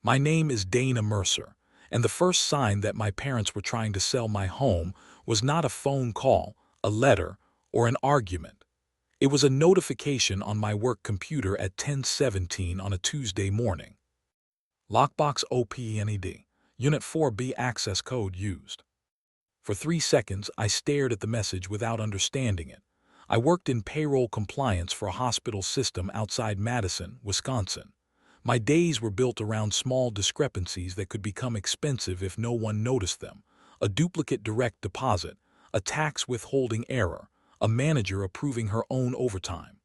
My name is Dana Mercer, and the first sign that my parents were trying to sell my home was not a phone call, a letter, or an argument. It was a notification on my work computer at 10:17 on a Tuesday morning. Lockbox OPNED, Unit 4B access code used. For 3 seconds, I stared at the message without understanding it. I worked in payroll compliance for a hospital system outside Madison, Wisconsin. My days were built around small discrepancies that could become expensive if no one noticed them. A duplicate direct deposit, a tax withholding error, a manager approving her own overtime.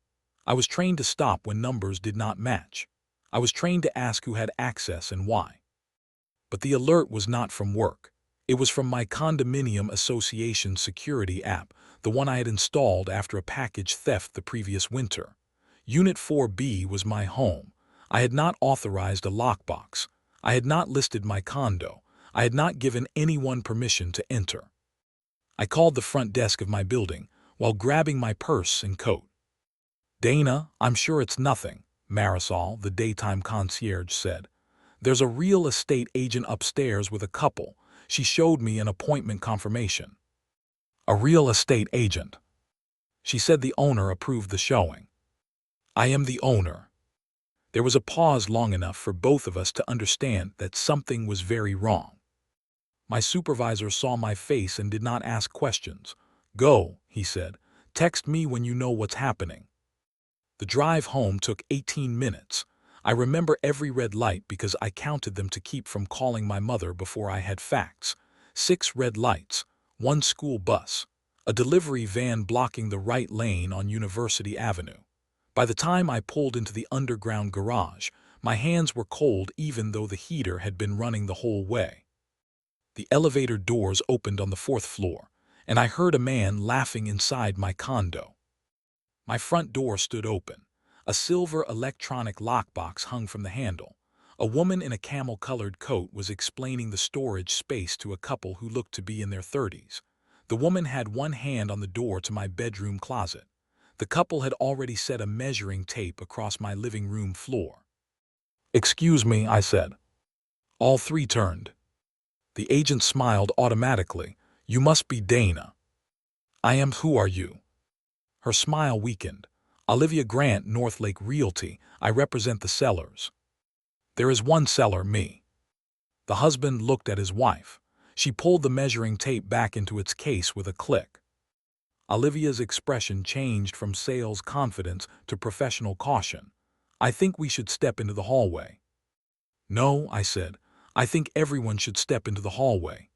I was trained to stop when numbers did not match. I was trained to ask who had access and why. But the alert was not from work. It was from my condominium association security app, the one I had installed after a package theft the previous winter. Unit 4B was my home. I had not authorized a lockbox. I had not listed my condo. I had not given anyone permission to enter. I called the front desk of my building while grabbing my purse and coat. "Dana, I'm sure it's nothing," Marisol, the daytime concierge, said. "There's a real estate agent upstairs with a couple. She showed me an appointment confirmation." "A real estate agent?" She said the owner approved the showing. "I am the owner." There was a pause long enough for both of us to understand that something was very wrong. My supervisor saw my face and did not ask questions. "Go," he said. "Text me when you know what's happening." The drive home took 18 minutes. I remember every red light because I counted them to keep from calling my mother before I had facts. 6 red lights, 1 school bus, a delivery van blocking the right lane on University Avenue. By the time I pulled into the underground garage, my hands were cold even though the heater had been running the whole way. The elevator doors opened on the 4th floor, and I heard a man laughing inside my condo. My front door stood open. A silver electronic lockbox hung from the handle. A woman in a camel-colored coat was explaining the storage space to a couple who looked to be in their 30s. The woman had one hand on the door to my bedroom closet. The couple had already set a measuring tape across my living room floor. "Excuse me," I said. All three turned. The agent smiled automatically. "You must be Dana." "I am. Who are you?" Her smile weakened. "Olivia Grant, Northlake Realty. I represent the sellers." "There is one seller, me." The husband looked at his wife. She pulled the measuring tape back into its case with a click. Olivia's expression changed from sales confidence to professional caution. "I think we should step into the hallway." "No," I said. "I think everyone should step into the hallway."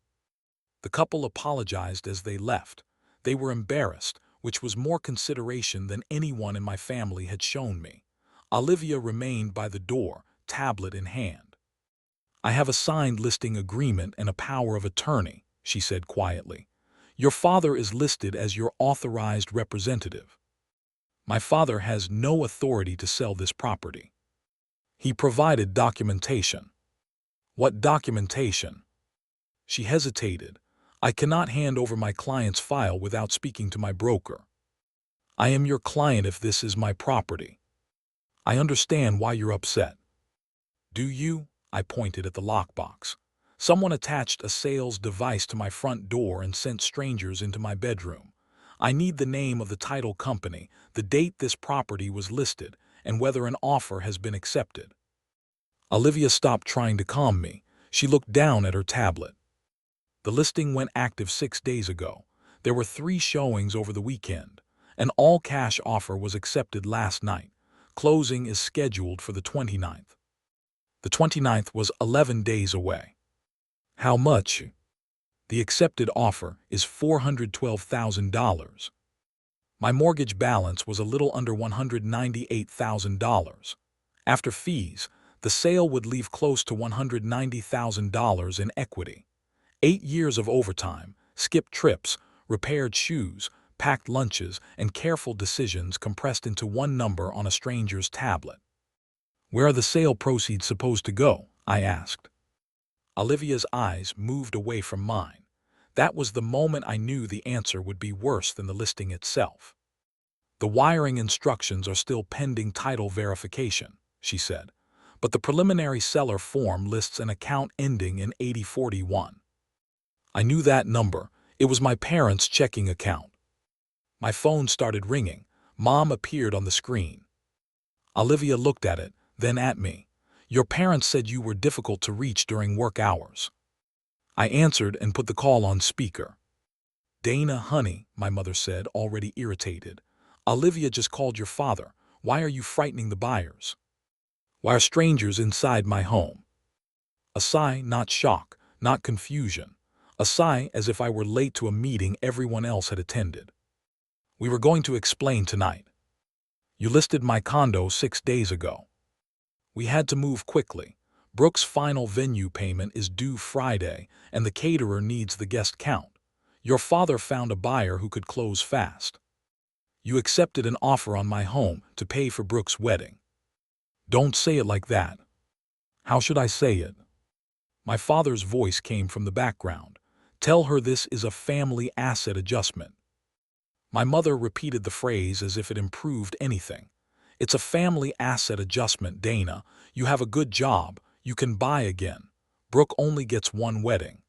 The couple apologized as they left. They were embarrassed, which was more consideration than anyone in my family had shown me. Olivia remained by the door, tablet in hand. "I have a signed listing agreement and a power of attorney," she said quietly. "Your father is listed as your authorized representative." "My father has no authority to sell this property." "He provided documentation." "What documentation?" She hesitated. "I cannot hand over my client's file without speaking to my broker." "I am your client if this is my property." "I understand why you're upset." "Do you?" I pointed at the lockbox. "Someone attached a sales device to my front door and sent strangers into my bedroom. I need the name of the title company, the date this property was listed, and whether an offer has been accepted." Olivia stopped trying to calm me. She looked down at her tablet. "The listing went active 6 days ago. There were 3 showings over the weekend. An all-cash offer was accepted last night. Closing is scheduled for the 29th. The 29th was 11 days away." "How much?" "The accepted offer is $412,000. My mortgage balance was a little under $198,000. After fees, the sale would leave close to $190,000 in equity. 8 years of overtime, skipped trips, repaired shoes, packed lunches, and careful decisions compressed into one number on a stranger's tablet." "Where are the sale proceeds supposed to go?" I asked. Olivia's eyes moved away from mine. That was the moment I knew the answer would be worse than the listing itself. "The wiring instructions are still pending title verification," she said. but the preliminary seller form lists an account ending in 8041. I knew that number. It was my parents' checking account. My phone started ringing. Mom appeared on the screen. Olivia looked at it, then at me. Your parents said you were difficult to reach during work hours. I answered and put the call on speaker. Dana, honey, my mother said, already irritated. Olivia just called your father. Why are you frightening the buyers? Why are strangers inside my home? A sigh, not shock, not confusion. A sigh as if I were late to a meeting everyone else had attended. We were going to explain tonight. You listed my condo 6 days ago. We had to move quickly. Brooke's final venue payment is due Friday, and the caterer needs the guest count. Your father found a buyer who could close fast. You accepted an offer on my home to pay for Brooke's wedding. Don't say it like that. How should I say it? My father's voice came from the background. Tell her this is a family asset adjustment. My mother repeated the phrase as if it improved anything. It's a family asset adjustment, Dana. You have a good job. You can buy again. Brooke only gets one wedding.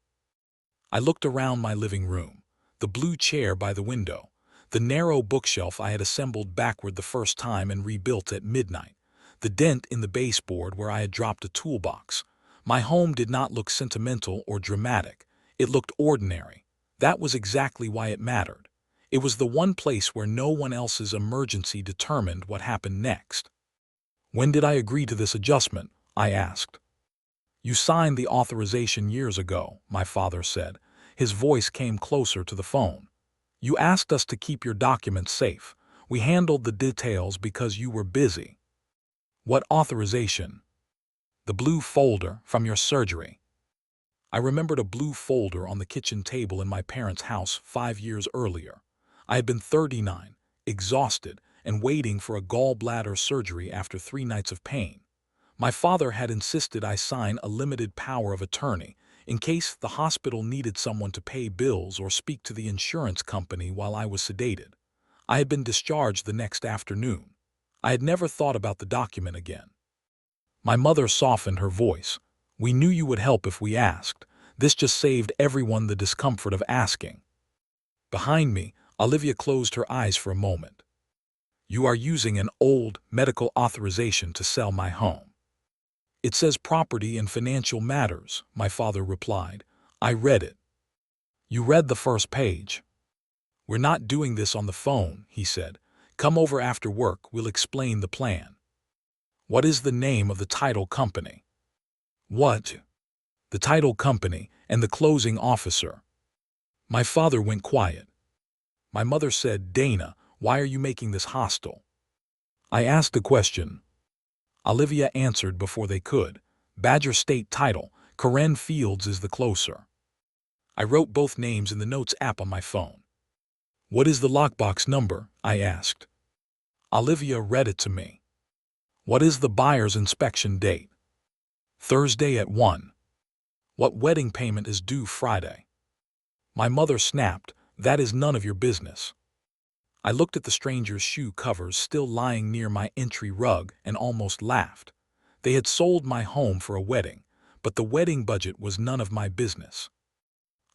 I looked around my living room. The blue chair by the window. The narrow bookshelf I had assembled backward the first time and rebuilt at midnight. The dent in the baseboard where I had dropped a toolbox. My home did not look sentimental or dramatic. It looked ordinary. That was exactly why it mattered. It was the one place where no one else's emergency determined what happened next. When did I agree to this adjustment? I asked. You signed the authorization years ago, my father said. His voice came closer to the phone. You asked us to keep your documents safe. We handled the details because you were busy. What authorization? The blue folder from your surgery. I remembered a blue folder on the kitchen table in my parents' house 5 years earlier. I had been 39, exhausted, and waiting for a gallbladder surgery after 3 nights of pain. My father had insisted I sign a limited power of attorney in case the hospital needed someone to pay bills or speak to the insurance company while I was sedated. I had been discharged the next afternoon. I had never thought about the document again. My mother softened her voice. We knew you would help if we asked. This just saved everyone the discomfort of asking. Behind me, Olivia closed her eyes for a moment. You are using an old medical authorization to sell my home. It says property and financial matters, my father replied. I read it. You read the first page. We're not doing this on the phone, he said. Come over after work, we'll explain the plan. What is the name of the title company? What? The title company and the closing officer. My father went quiet. My mother said, Dana, why are you making this hostile? I asked the question. Olivia answered before they could. Badger State title, Karen Fields is the closer. I wrote both names in the notes app on my phone. What is the lockbox number? I asked. Olivia read it to me. What is the buyer's inspection date? Thursday at 1. What wedding payment is due Friday? My mother snapped, that is none of your business. I looked at the stranger's shoe covers still lying near my entry rug and almost laughed. They had sold my home for a wedding, but the wedding budget was none of my business.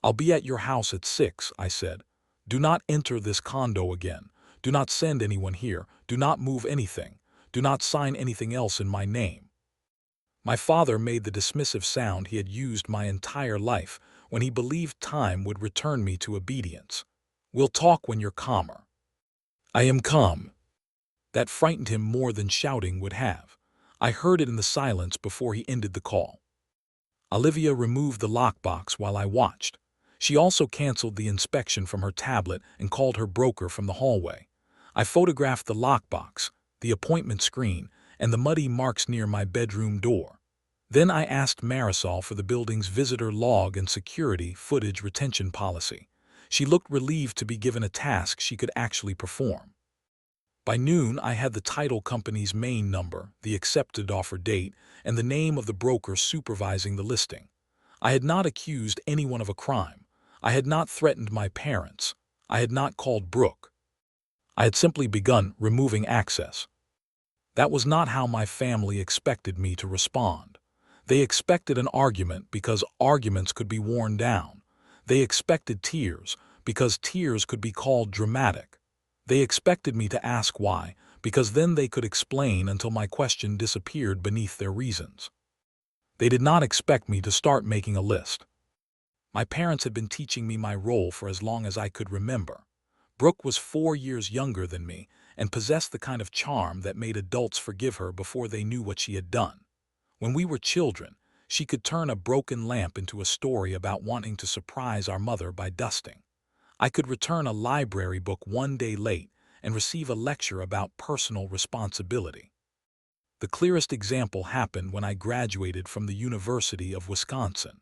I'll be at your house at 6, I said. Do not enter this condo again. Do not send anyone here. Do not move anything. Do not sign anything else in my name. My father made the dismissive sound he had used my entire life when he believed time would return me to obedience. We'll talk when you're calmer. I am calm. That frightened him more than shouting would have. I heard it in the silence before he ended the call. Olivia removed the lockbox while I watched. She also canceled the inspection from her tablet and called her broker from the hallway. I photographed the lockbox, the appointment screen, and the muddy marks near my bedroom door. Then I asked Marisol for the building's visitor log and security footage retention policy. She looked relieved to be given a task she could actually perform. By noon, I had the title company's main number, the accepted offer date, and the name of the broker supervising the listing. I had not accused anyone of a crime. I had not threatened my parents. I had not called Brooke. I had simply begun removing access. That was not how my family expected me to respond. They expected an argument because arguments could be worn down. They expected tears because tears could be called dramatic. They expected me to ask why, because then they could explain until my question disappeared beneath their reasons. They did not expect me to start making a list. My parents had been teaching me my role for as long as I could remember. Brooke was 4 years younger than me and possessed the kind of charm that made adults forgive her before they knew what she had done. When we were children, she could turn a broken lamp into a story about wanting to surprise our mother by dusting. I could return a library book one day late and receive a lecture about personal responsibility. The clearest example happened when I graduated from the University of Wisconsin.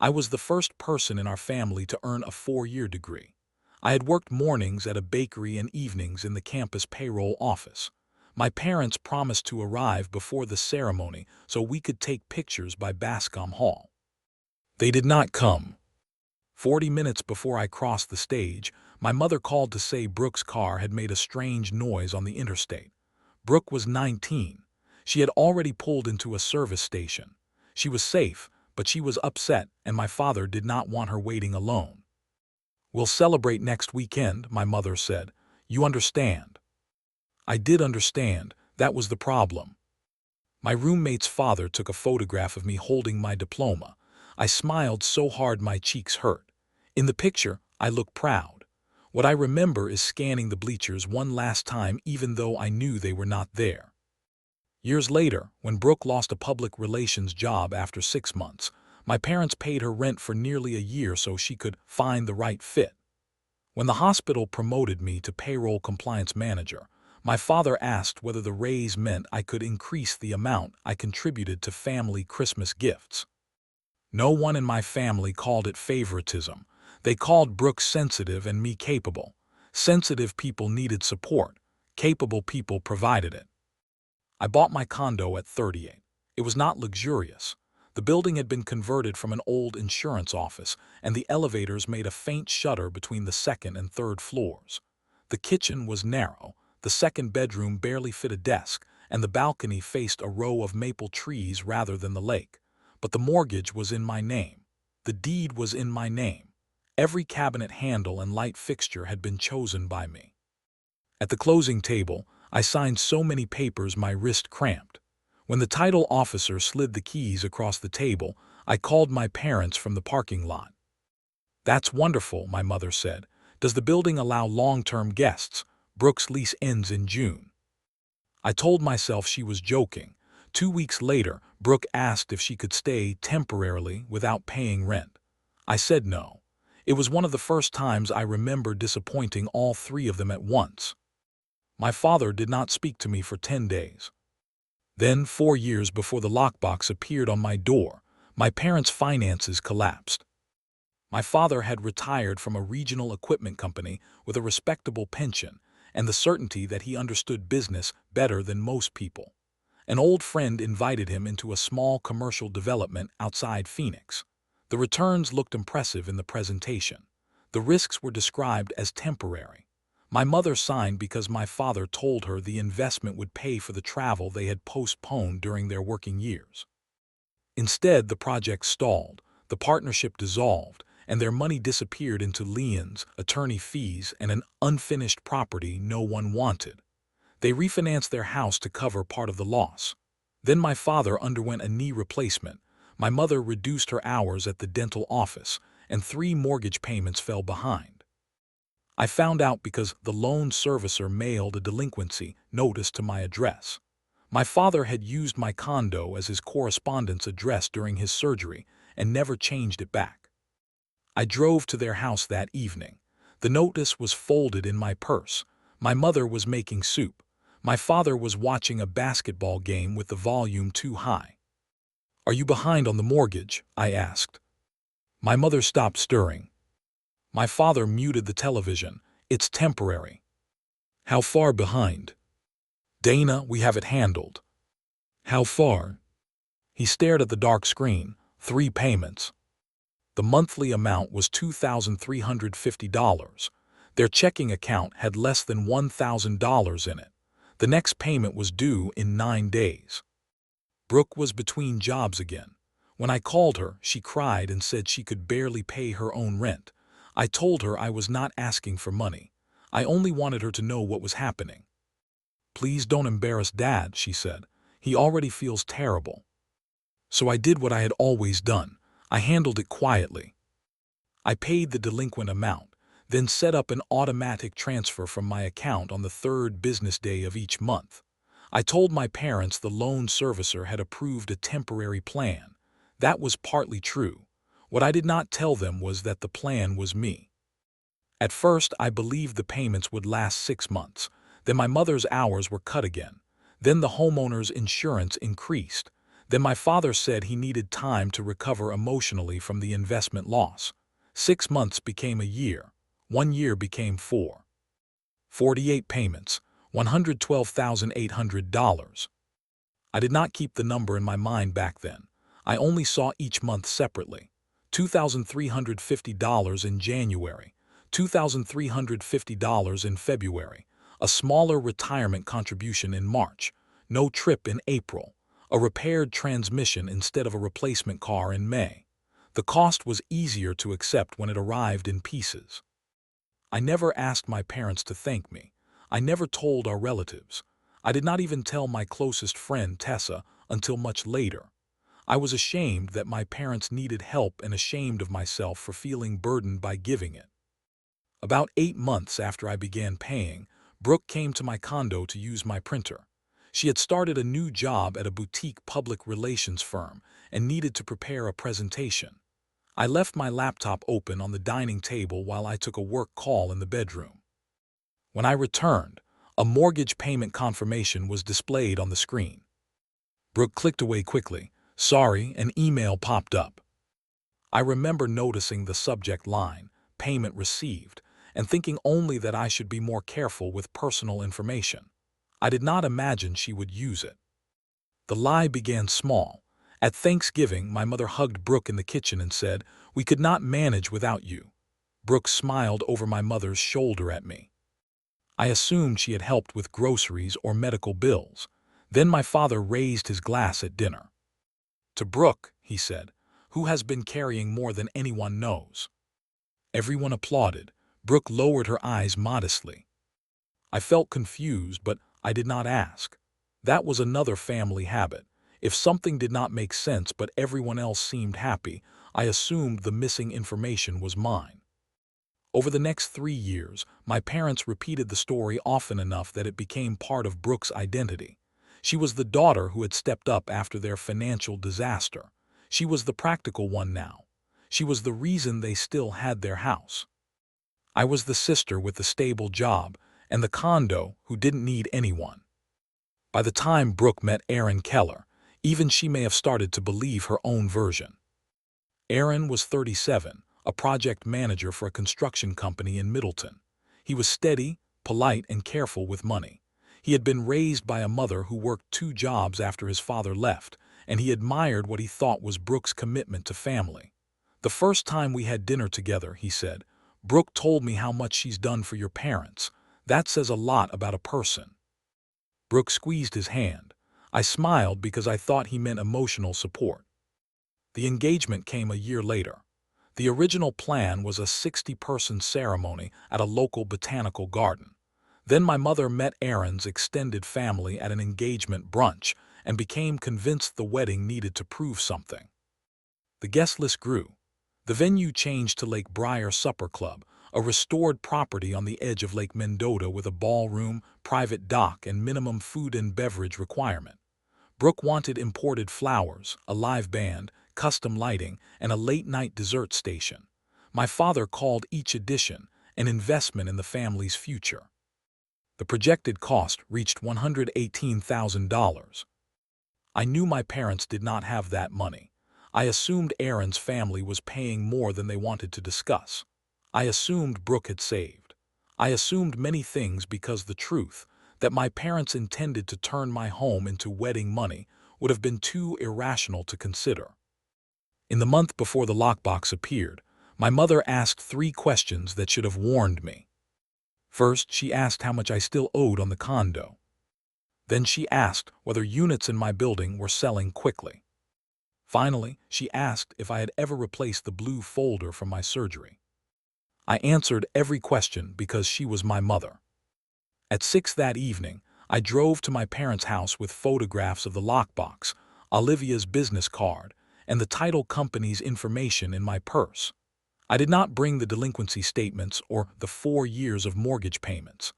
I was the first person in our family to earn a 4-year degree. I had worked mornings at a bakery and evenings in the campus payroll office. My parents promised to arrive before the ceremony so we could take pictures by Bascom Hall. They did not come. 40 minutes before I crossed the stage, my mother called to say Brooke's car had made a strange noise on the interstate. Brooke was 19. She had already pulled into a service station. She was safe, but she was upset, and my father did not want her waiting alone. "We'll celebrate next weekend," my mother said. "You understand?" I did understand. That was the problem. My roommate's father took a photograph of me holding my diploma. I smiled so hard my cheeks hurt. In the picture, I looked proud. What I remember is scanning the bleachers one last time even though I knew they were not there. Years later, when Brooke lost a public relations job after 6 months, my parents paid her rent for nearly a year so she could find the right fit. When the hospital promoted me to payroll compliance manager, my father asked whether the raise meant I could increase the amount I contributed to family Christmas gifts. No one in my family called it favoritism. They called Brooke sensitive and me capable. Sensitive people needed support. Capable people provided it. I bought my condo at 38. It was not luxurious. The building had been converted from an old insurance office, and the elevators made a faint shudder between the second and third floors. The kitchen was narrow, the second bedroom barely fit a desk, and the balcony faced a row of maple trees rather than the lake. But the mortgage was in my name. The deed was in my name. Every cabinet handle and light fixture had been chosen by me. At the closing table, I signed so many papers my wrist cramped. When the title officer slid the keys across the table, I called my parents from the parking lot. "That's wonderful," my mother said. "Does the building allow long-term guests? Brooke's lease ends in June." I told myself she was joking. 2 weeks later, Brooke asked if she could stay temporarily without paying rent. I said no. It was one of the first times I remember disappointing all 3 of them at once. My father did not speak to me for 10 days. Then, 4 years before the lockbox appeared on my door, my parents' finances collapsed. My father had retired from a regional equipment company with a respectable pension and the certainty that he understood business better than most people. An old friend invited him into a small commercial development outside Phoenix. The returns looked impressive in the presentation. The risks were described as temporary. My mother signed because my father told her the investment would pay for the travel they had postponed during their working years. Instead, the project stalled, the partnership dissolved, and their money disappeared into liens, attorney fees, and an unfinished property no one wanted. They refinanced their house to cover part of the loss. Then my father underwent a knee replacement, my mother reduced her hours at the dental office, and 3 mortgage payments fell behind. I found out because the loan servicer mailed a delinquency notice to my address. My father had used my condo as his correspondence address during his surgery and never changed it back. I drove to their house that evening. The notice was folded in my purse. My mother was making soup. My father was watching a basketball game with the volume too high. "Are you behind on the mortgage?" I asked. My mother stopped stirring. My father muted the television. "It's temporary." "How far behind?" "Dana, we have it handled." "How far?" He stared at the dark screen. 3 payments. The monthly amount was $2,350. Their checking account had less than $1,000 in it. The next payment was due in 9 days. Brooke was between jobs again. When I called her, she cried and said she could barely pay her own rent. I told her I was not asking for money. I only wanted her to know what was happening. "Please don't embarrass Dad," she said. "He already feels terrible." So I did what I had always done. I handled it quietly. I paid the delinquent amount, then set up an automatic transfer from my account on the third business day of each month. I told my parents the loan servicer had approved a temporary plan. That was partly true. What I did not tell them was that the plan was me. At first, I believed the payments would last 6 months. Then my mother's hours were cut again. Then the homeowner's insurance increased. Then my father said he needed time to recover emotionally from the investment loss. 6 months became a year. 1 year became 4. 48 payments, $112,800. I did not keep the number in my mind back then. I only saw each month separately. $2,350 in January, $2,350 in February, a smaller retirement contribution in March, no trip in April, a repaired transmission instead of a replacement car in May. The cost was easier to accept when it arrived in pieces. I never asked my parents to thank me. I never told our relatives. I did not even tell my closest friend, Tessa, until much later. I was ashamed that my parents needed help and ashamed of myself for feeling burdened by giving it. About 8 months after I began paying, Brooke came to my condo to use my printer. She had started a new job at a boutique public relations firm and needed to prepare a presentation. I left my laptop open on the dining table while I took a work call in the bedroom. When I returned, a mortgage payment confirmation was displayed on the screen. Brooke clicked away quickly. "Sorry," an email popped up. I remember noticing the subject line, "Payment Received," and thinking only that I should be more careful with personal information. I did not imagine she would use it. The lie began small. At Thanksgiving, my mother hugged Brooke in the kitchen and said, "We could not manage without you." Brooke smiled over my mother's shoulder at me. I assumed she had helped with groceries or medical bills. Then my father raised his glass at dinner. "To Brooke," he said, "who has been carrying more than anyone knows." Everyone applauded. Brooke lowered her eyes modestly. I felt confused, but I did not ask. That was another family habit. If something did not make sense but everyone else seemed happy, I assumed the missing information was mine. Over the next 3 years, my parents repeated the story often enough that it became part of Brooke's identity. She was the daughter who had stepped up after their financial disaster. She was the practical one now. She was the reason they still had their house. I was the sister with the stable job and the condo who didn't need anyone. By the time Brooke met Aaron Keller, even she may have started to believe her own version. Aaron was 37, a project manager for a construction company in Middleton. He was steady, polite, and careful with money. He had been raised by a mother who worked 2 jobs after his father left, and he admired what he thought was Brooke's commitment to family. "The first time we had dinner together," he said, "Brooke told me how much she's done for your parents. That says a lot about a person." Brooke squeezed his hand. I smiled because I thought he meant emotional support. The engagement came a year later. The original plan was a 60-person ceremony at a local botanical garden. Then my mother met Aaron's extended family at an engagement brunch and became convinced the wedding needed to prove something. The guest list grew. The venue changed to Lake Briar Supper Club, a restored property on the edge of Lake Mendota with a ballroom, private dock, and minimum food and beverage requirement. Brooke wanted imported flowers, a live band, custom lighting, and a late-night dessert station. My father called each addition an investment in the family's future. The projected cost reached $118,000. I knew my parents did not have that money. I assumed Aaron's family was paying more than they wanted to discuss. I assumed Brooke had saved. I assumed many things because the truth, that my parents intended to turn my home into wedding money, would have been too irrational to consider. In the month before the lockbox appeared, my mother asked 3 questions that should have warned me. First, she asked how much I still owed on the condo. Then she asked whether units in my building were selling quickly. Finally, she asked if I had ever replaced the blue folder from my surgery. I answered every question because she was my mother. At 6 that evening, I drove to my parents' house with photographs of the lockbox, Olivia's business card, and the title company's information in my purse. I did not bring the delinquency statements or the 4 years of mortgage payments.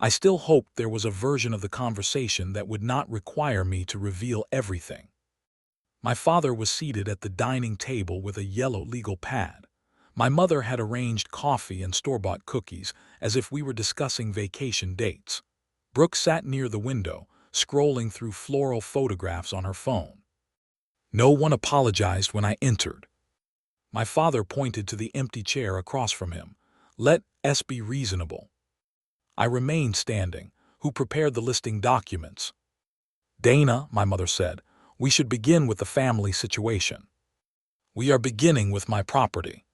I still hoped there was a version of the conversation that would not require me to reveal everything. My father was seated at the dining table with a yellow legal pad. My mother had arranged coffee and store-bought cookies as if we were discussing vacation dates. Brooke sat near the window, scrolling through floral photographs on her phone. No one apologized when I entered. My father pointed to the empty chair across from him. Let us be reasonable. I remained standing. Who prepared the listing documents? Dana, my mother said. We should begin with the family situation. We are beginning with my property.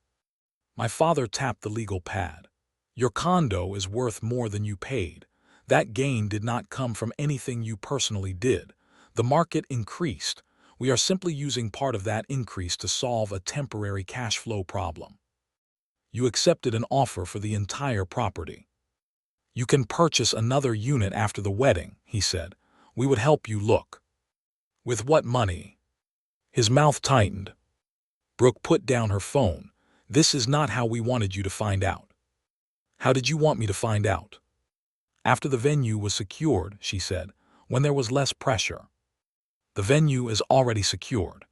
My father tapped the legal pad. Your condo is worth more than you paid. That gain did not come from anything you personally did. The market increased. We are simply using part of that increase to solve a temporary cash flow problem. You accepted an offer for the entire property. You can purchase another unit after the wedding, he said. We would help you look. With what money? His mouth tightened. Brooke put down her phone. This is not how we wanted you to find out. How did you want me to find out? After the venue was secured, she said, when there was less pressure. The venue is already secured.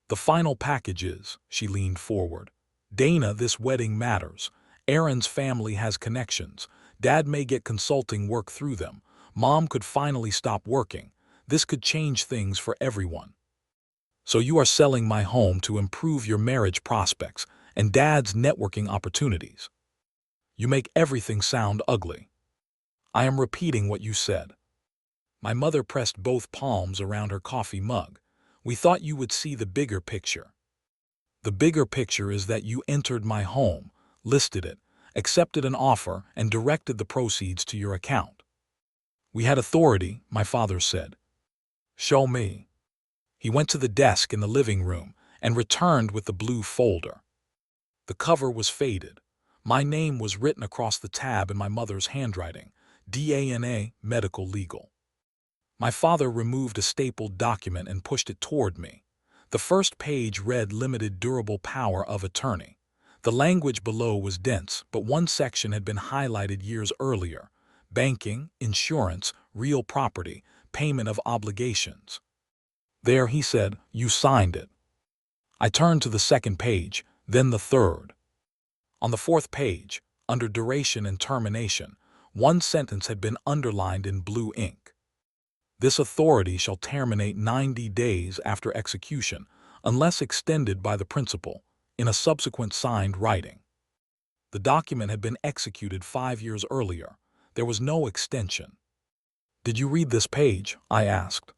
The final package is, she leaned forward. Dana, this wedding matters. Aaron's family has connections. Dad may get consulting work through them. Mom could finally stop working. This could change things for everyone. So you are selling my home to improve your marriage prospects and Dad's networking opportunities. You make everything sound ugly. I am repeating what you said. My mother pressed both palms around her coffee mug. We thought you would see the bigger picture. The bigger picture is that you entered my home, listed it, accepted an offer, and directed the proceeds to your account. We had authority, my father said. Show me. He went to the desk in the living room and returned with the blue folder. The cover was faded. My name was written across the tab in my mother's handwriting, DNA Medical Legal. My father removed a stapled document and pushed it toward me. The first page read Limited Durable Power of Attorney. The language below was dense, but one section had been highlighted years earlier: banking, insurance, real property, payment of obligations. There, he said, you signed it. I turned to the second page, then the third. On the fourth page, under duration and termination, one sentence had been underlined in blue ink. This authority shall terminate 90 days after execution, unless extended by the principal, in a subsequent signed writing. The document had been executed 5 years earlier. There was no extension. Did you read this page? I asked.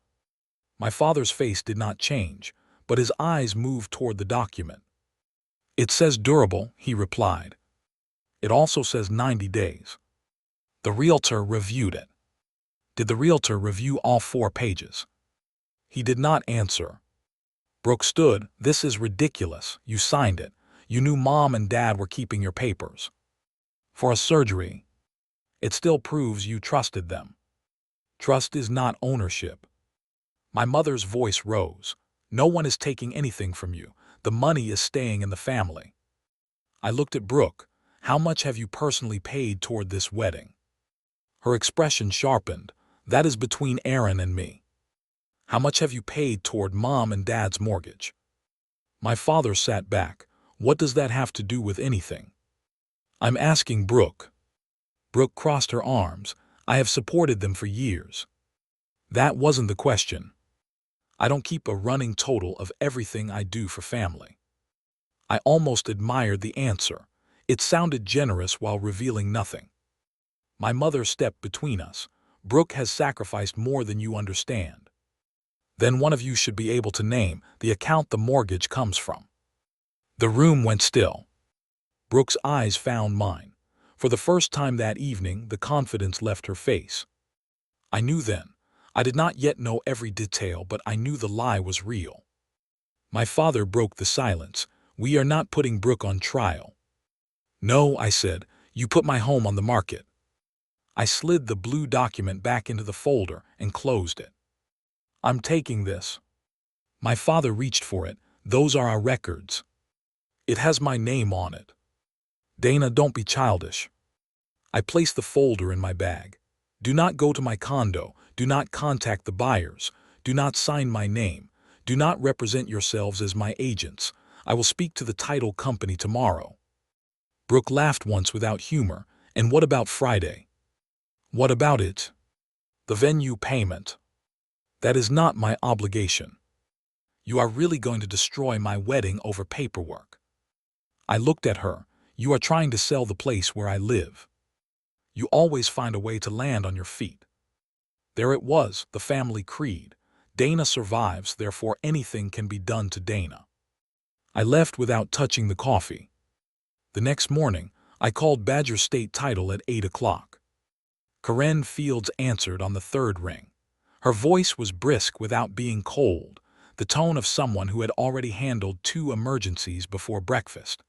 My father's face did not change, but his eyes moved toward the document. It says durable, he replied. It also says 90 days. The realtor reviewed it. Did the realtor review all 4 pages? He did not answer. Brooke stood. This is ridiculous. You signed it. You knew Mom and Dad were keeping your papers. For a surgery. It still proves you trusted them. Trust is not ownership. My mother's voice rose. No one is taking anything from you. The money is staying in the family. I looked at Brooke. How much have you personally paid toward this wedding? Her expression sharpened. That is between Aaron and me. How much have you paid toward Mom and Dad's mortgage? My father sat back. What does that have to do with anything? I'm asking Brooke. Brooke crossed her arms. I have supported them for years. That wasn't the question. I don't keep a running total of everything I do for family. I almost admired the answer. It sounded generous while revealing nothing. My mother stepped between us. Brooke has sacrificed more than you understand. Then one of you should be able to name the account the mortgage comes from. The room went still. Brooke's eyes found mine. For the first time that evening, the confidence left her face. I knew then. I did not yet know every detail, but I knew the lie was real. My father broke the silence. "We are not putting Brooke on trial." "No," I said, "you put my home on the market." I slid the blue document back into the folder and closed it. "I'm taking this." My father reached for it. "Those are our records. It has my name on it." "Dana, don't be childish." I placed the folder in my bag. "Do not go to my condo. Do not contact the buyers. Do not sign my name. Do not represent yourselves as my agents. I will speak to the title company tomorrow." Brooke laughed once without humor. "And what about Friday?" "What about it?" "The venue payment." "That is not my obligation." "You are really going to destroy my wedding over paperwork?" I looked at her. "You are trying to sell the place where I live. You always find a way to land on your feet." There it was, the family creed. Dana survives, therefore anything can be done to Dana. I left without touching the coffee. The next morning, I called Badger State Title at 8 o'clock. Karen Fields answered on the third ring. Her voice was brisk without being cold, the tone of someone who had already handled 2 emergencies before breakfast.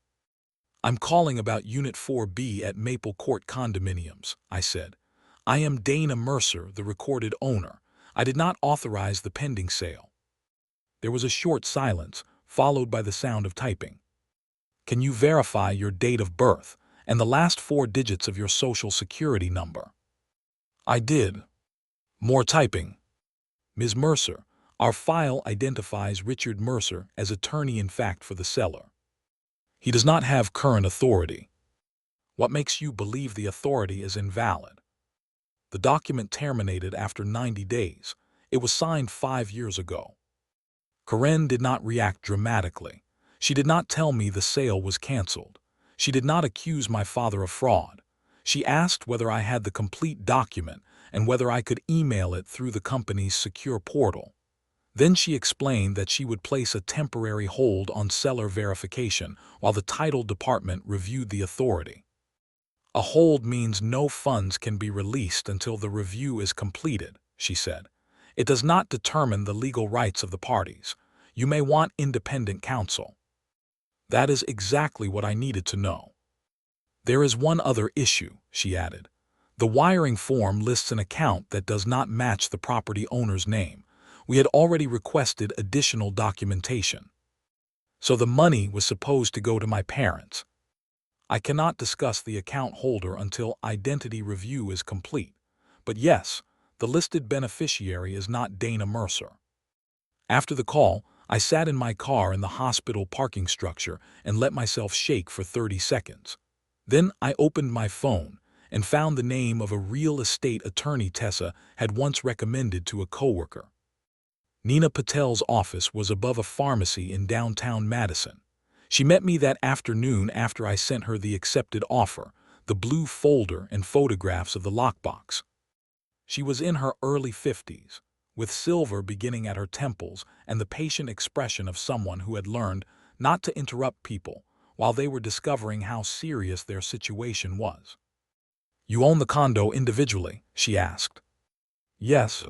"I'm calling about Unit 4B at Maple Court Condominiums," I said. "I am Dana Mercer, the recorded owner. I did not authorize the pending sale." There was a short silence, followed by the sound of typing. "Can you verify your date of birth and the last 4 digits of your social security number?" I did. More typing. "Ms. Mercer, our file identifies Richard Mercer as attorney-in-fact for the seller. He does not have current authority." "What makes you believe the authority is invalid?" "The document terminated after 90 days. It was signed 5 years ago." Karen did not react dramatically. She did not tell me the sale was canceled. She did not accuse my father of fraud. She asked whether I had the complete document and whether I could email it through the company's secure portal. Then she explained that she would place a temporary hold on seller verification while the title department reviewed the authority. "A hold means no funds can be released until the review is completed," she said. "It does not determine the legal rights of the parties. You may want independent counsel." That is exactly what I needed to know. "There is one other issue," she added. "The wiring form lists an account that does not match the property owner's name. We had already requested additional documentation. So the money was supposed to go to my parents. I cannot discuss the account holder until identity review is complete. But yes, the listed beneficiary is not Dana Mercer." After the call, I sat in my car in the hospital parking structure and let myself shake for 30 seconds. Then I opened my phone and found the name of a real estate attorney Tessa had once recommended to a coworker. Nina Patel's office was above a pharmacy in downtown Madison. She met me that afternoon after I sent her the accepted offer, the blue folder and photographs of the lockbox. She was in her early 50s, with silver beginning at her temples and the patient expression of someone who had learned not to interrupt people while they were discovering how serious their situation was. "You own the condo individually?" she asked. "Yes."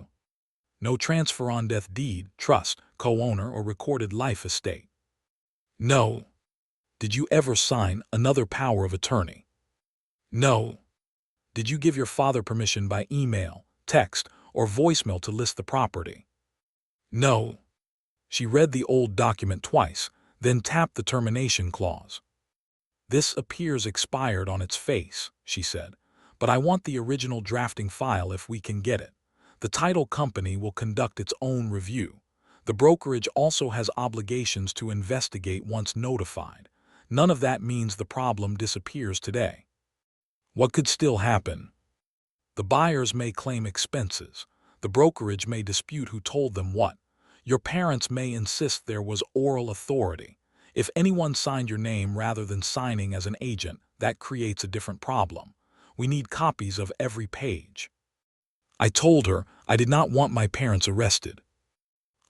"No transfer on death deed, trust, co-owner, or recorded life estate?" "No." "Did you ever sign another power of attorney?" "No." "Did you give your father permission by email, text, or voicemail to list the property?" "No." She read the old document twice, then tapped the termination clause. "This appears expired on its face," she said, "but I want the original drafting file if we can get it. The title company will conduct its own review. The brokerage also has obligations to investigate once notified. None of that means the problem disappears today." "What could still happen?" "The buyers may claim expenses. The brokerage may dispute who told them what. Your parents may insist there was oral authority. If anyone signed your name rather than signing as an agent, that creates a different problem. We need copies of every page." I told her I did not want my parents arrested.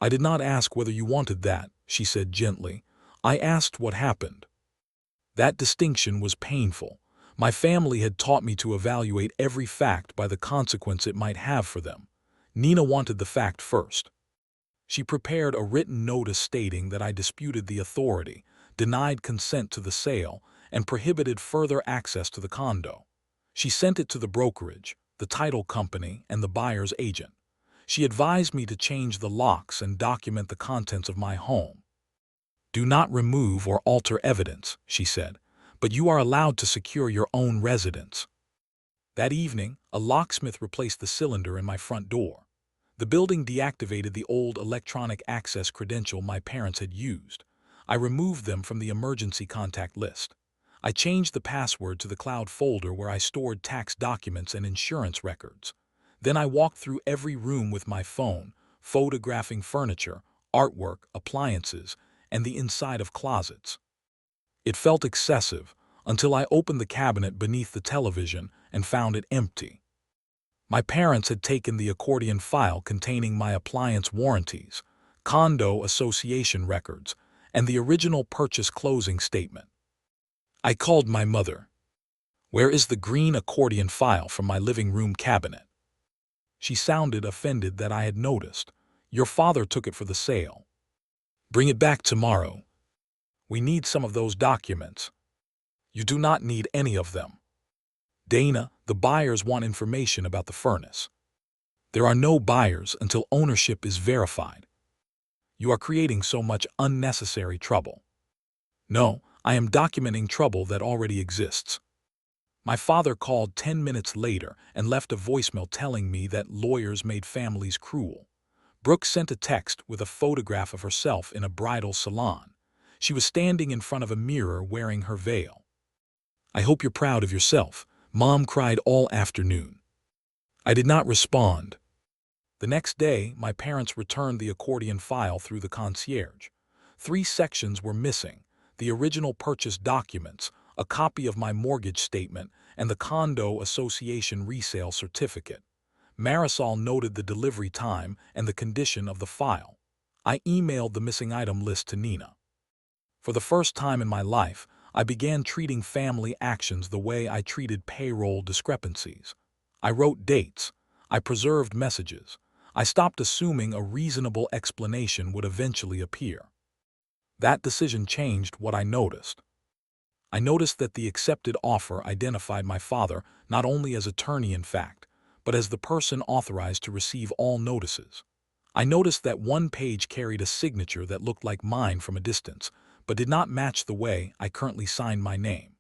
"I did not ask whether you wanted that," she said gently. "I asked what happened." That distinction was painful. My family had taught me to evaluate every fact by the consequence it might have for them. Nina wanted the fact first. She prepared a written notice stating that I disputed the authority, denied consent to the sale, and prohibited further access to the condo. She sent it to the brokerage, the title company, and the buyer's agent. She advised me to change the locks and document the contents of my home. Do not remove or alter evidence, she said, but you are allowed to secure your own residence. That evening, a locksmith replaced the cylinder in my front door. The building deactivated the old electronic access credential my parents had used. I removed them from the emergency contact list. I changed the password to the cloud folder where I stored tax documents and insurance records. Then I walked through every room with my phone, photographing furniture, artwork, appliances, and the inside of closets. It felt excessive until I opened the cabinet beneath the television and found it empty. My parents had taken the accordion file containing my appliance warranties, condo association records, and the original purchase closing statement. I called my mother. "Where is the green accordion file from my living room cabinet?" She sounded offended that I had noticed. "Your father took it for the sale. Bring it back tomorrow. We need some of those documents." "You do not need any of them. Dana, the buyers want information about the furnace. There are no buyers until ownership is verified. You are creating so much unnecessary trouble." "No, I am documenting trouble that already exists." My father called 10 minutes later and left a voicemail telling me that lawyers made families cruel. Brooke sent a text with a photograph of herself in a bridal salon. She was standing in front of a mirror wearing her veil. "I hope you're proud of yourself," Mom cried all afternoon. I did not respond. The next day, my parents returned the accordion file through the concierge. 3 sections were missing: the original purchase documents, a copy of my mortgage statement, and the condo association resale certificate. Marisol noted the delivery time and the condition of the file. I emailed the missing item list to Nina. For the first time in my life, I began treating family actions the way I treated payroll discrepancies. I wrote dates. I preserved messages. I stopped assuming a reasonable explanation would eventually appear. That decision changed what I noticed. I noticed that the accepted offer identified my father not only as attorney in fact, but as the person authorized to receive all notices. I noticed that one page carried a signature that looked like mine from a distance, but did not match the way I currently signed my name.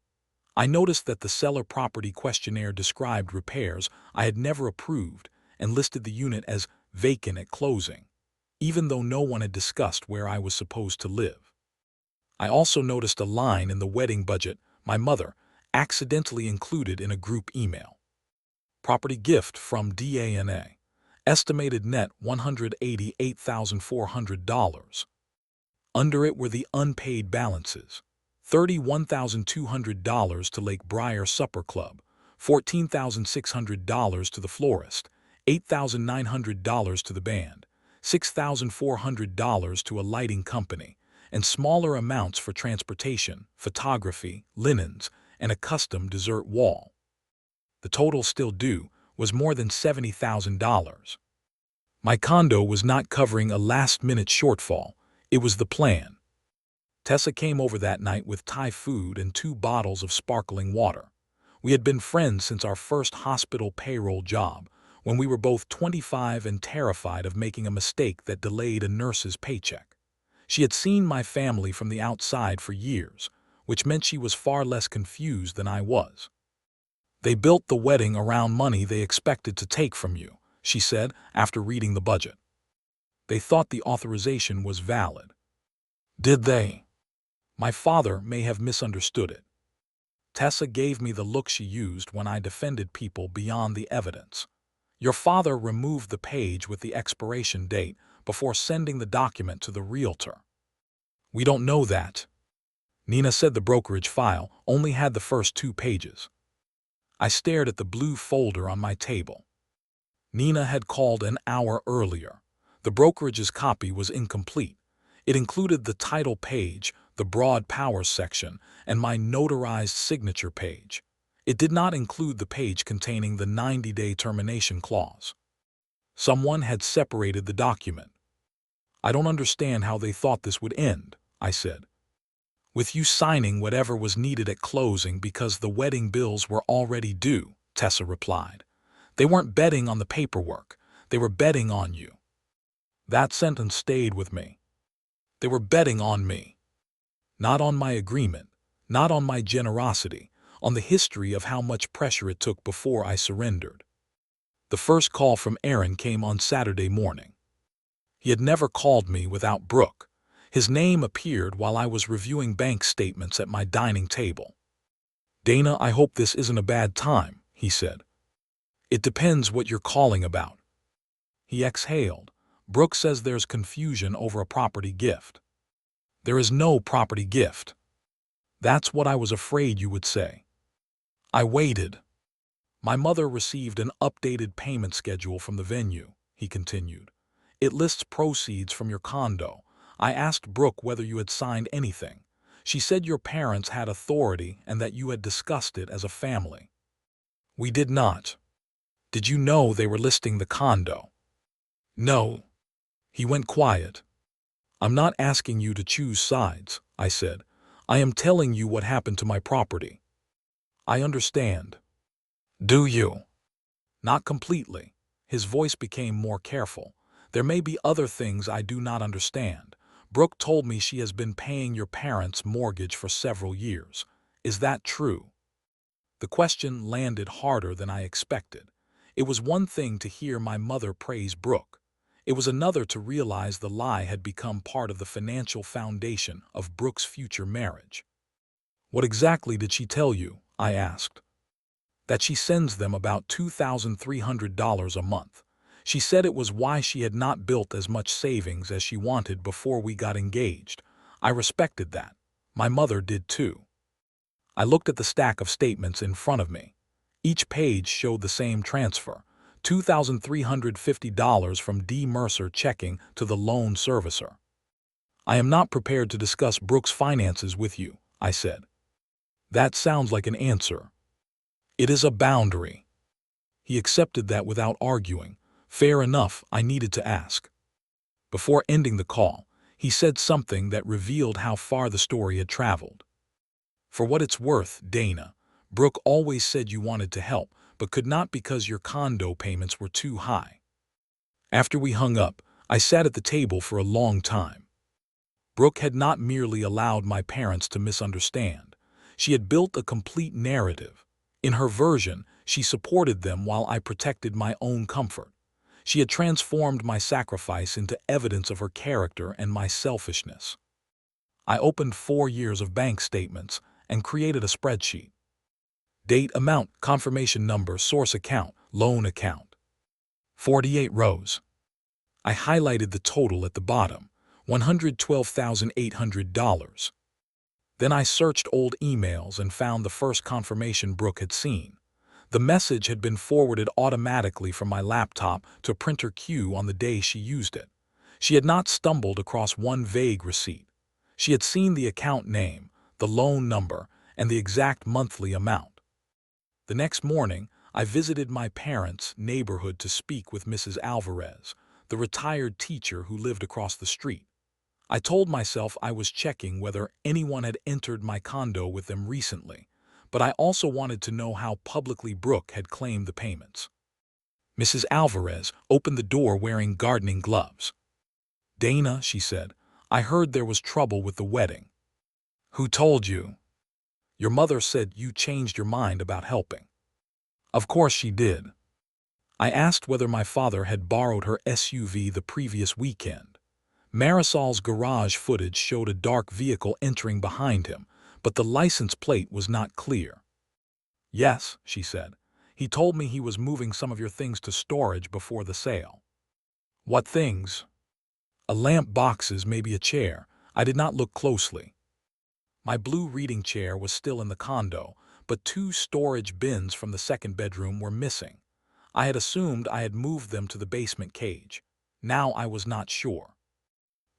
I noticed that the seller property questionnaire described repairs I had never approved and listed the unit as vacant at closing, even though no one had discussed where I was supposed to live. I also noticed a line in the wedding budget my mother accidentally included in a group email. Property gift from Dana. Estimated net $188,400. Under it were the unpaid balances: $31,200 to Lake Briar Supper Club, $14,600 to the florist, $8,900 to the band, $6,400 to a lighting company, and smaller amounts for transportation, photography, linens, and a custom dessert wall. The total still due was more than $70,000. My condo was not covering a last-minute shortfall. It was the plan. Tessa came over that night with Thai food and 2 bottles of sparkling water. We had been friends since our first hospital payroll job, when we were both 25 and terrified of making a mistake that delayed a nurse's paycheck. She had seen my family from the outside for years, which meant she was far less confused than I was. "They built the wedding around money they expected to take from you," she said after reading the budget. "They thought the authorization was valid." "Did they?" My father may have misunderstood it. Tessa gave me the look she used when I defended people beyond the evidence. "Your father removed the page with the expiration date before sending the document to the realtor." "We don't know that." Nina said the brokerage file only had the first 2 pages. I stared at the blue folder on my table. Nina had called an hour earlier. The brokerage's copy was incomplete. It included the title page, the broad powers section, and my notarized signature page. It did not include the page containing the 90-day termination clause. Someone had separated the document. I don't understand how they thought this would end, I said. With you signing whatever was needed at closing because the wedding bills were already due, Tessa replied. They weren't betting on the paperwork. They were betting on you. That sentence stayed with me. They were betting on me. Not on my agreement, not on my generosity, on the history of how much pressure it took before I surrendered. The first call from Aaron came on Saturday morning. He had never called me without Brooke. His name appeared while I was reviewing bank statements at my dining table. "Dana, I hope this isn't a bad time," he said. "It depends what you're calling about." He exhaled. "Brooke says there's confusion over a property gift." "There is no property gift." "That's what I was afraid you would say." I waited. "My mother received an updated payment schedule from the venue," he continued. "It lists proceeds from your condo. I asked Brooke whether you had signed anything. She said your parents had authority and that you had discussed it as a family." "We did not." "Did you know they were listing the condo?" "No." He went quiet. "I'm not asking you to choose sides," I said. "I am telling you what happened to my property." "I understand." "Do you?" "Not completely." His voice became more careful. "There may be other things I do not understand. Brooke told me she has been paying your parents' mortgage for several years. Is that true?" The question landed harder than I expected. It was one thing to hear my mother praise Brooke. It was another to realize the lie had become part of the financial foundation of Brooke's future marriage. "What exactly did she tell you?" I asked. "That she sends them about $2,300 a month. She said it was why she had not built as much savings as she wanted before we got engaged. I respected that. My mother did too." I looked at the stack of statements in front of me. Each page showed the same transfer, $2,350 from D. Mercer checking to the loan servicer. "I am not prepared to discuss Brooke's finances with you," I said. "That sounds like an answer." "It is a boundary." He accepted that without arguing. Fair enough, I needed to ask. Before ending the call, he said something that revealed how far the story had traveled. "For what it's worth, Dana, Brooke always said you wanted to help, but could not because your condo payments were too high." After we hung up, I sat at the table for a long time. Brooke had not merely allowed my parents to misunderstand. She had built a complete narrative. In her version, she supported them while I protected my own comfort. She had transformed my sacrifice into evidence of her character and my selfishness. I opened 4 years of bank statements and created a spreadsheet. Date, amount, confirmation number, source account, loan account. 48 rows. I highlighted the total at the bottom, $112,800. Then I searched old emails and found the first confirmation Brooke had seen. The message had been forwarded automatically from my laptop to printer Q on the day she used it. She had not stumbled across one vague receipt. She had seen the account name, the loan number, and the exact monthly amount. The next morning, I visited my parents' neighborhood to speak with Mrs. Alvarez, the retired teacher who lived across the street. I told myself I was checking whether anyone had entered my condo with them recently, but I also wanted to know how publicly Brooke had claimed the payments. Mrs. Alvarez opened the door wearing gardening gloves. "Dana," she said, "I heard there was trouble with the wedding." "Who told you?" "Your mother said you changed your mind about helping." "Of course she did." I asked whether my father had borrowed her SUV the previous weekend. Marisol's garage footage showed a dark vehicle entering behind him, but the license plate was not clear. "Yes," she said. "He told me he was moving some of your things to storage before the sale." "What things?" "A lamp, boxes, maybe a chair." I did not look closely. My blue reading chair was still in the condo, but 2 storage bins from the second bedroom were missing. I had assumed I had moved them to the basement cage. Now I was not sure.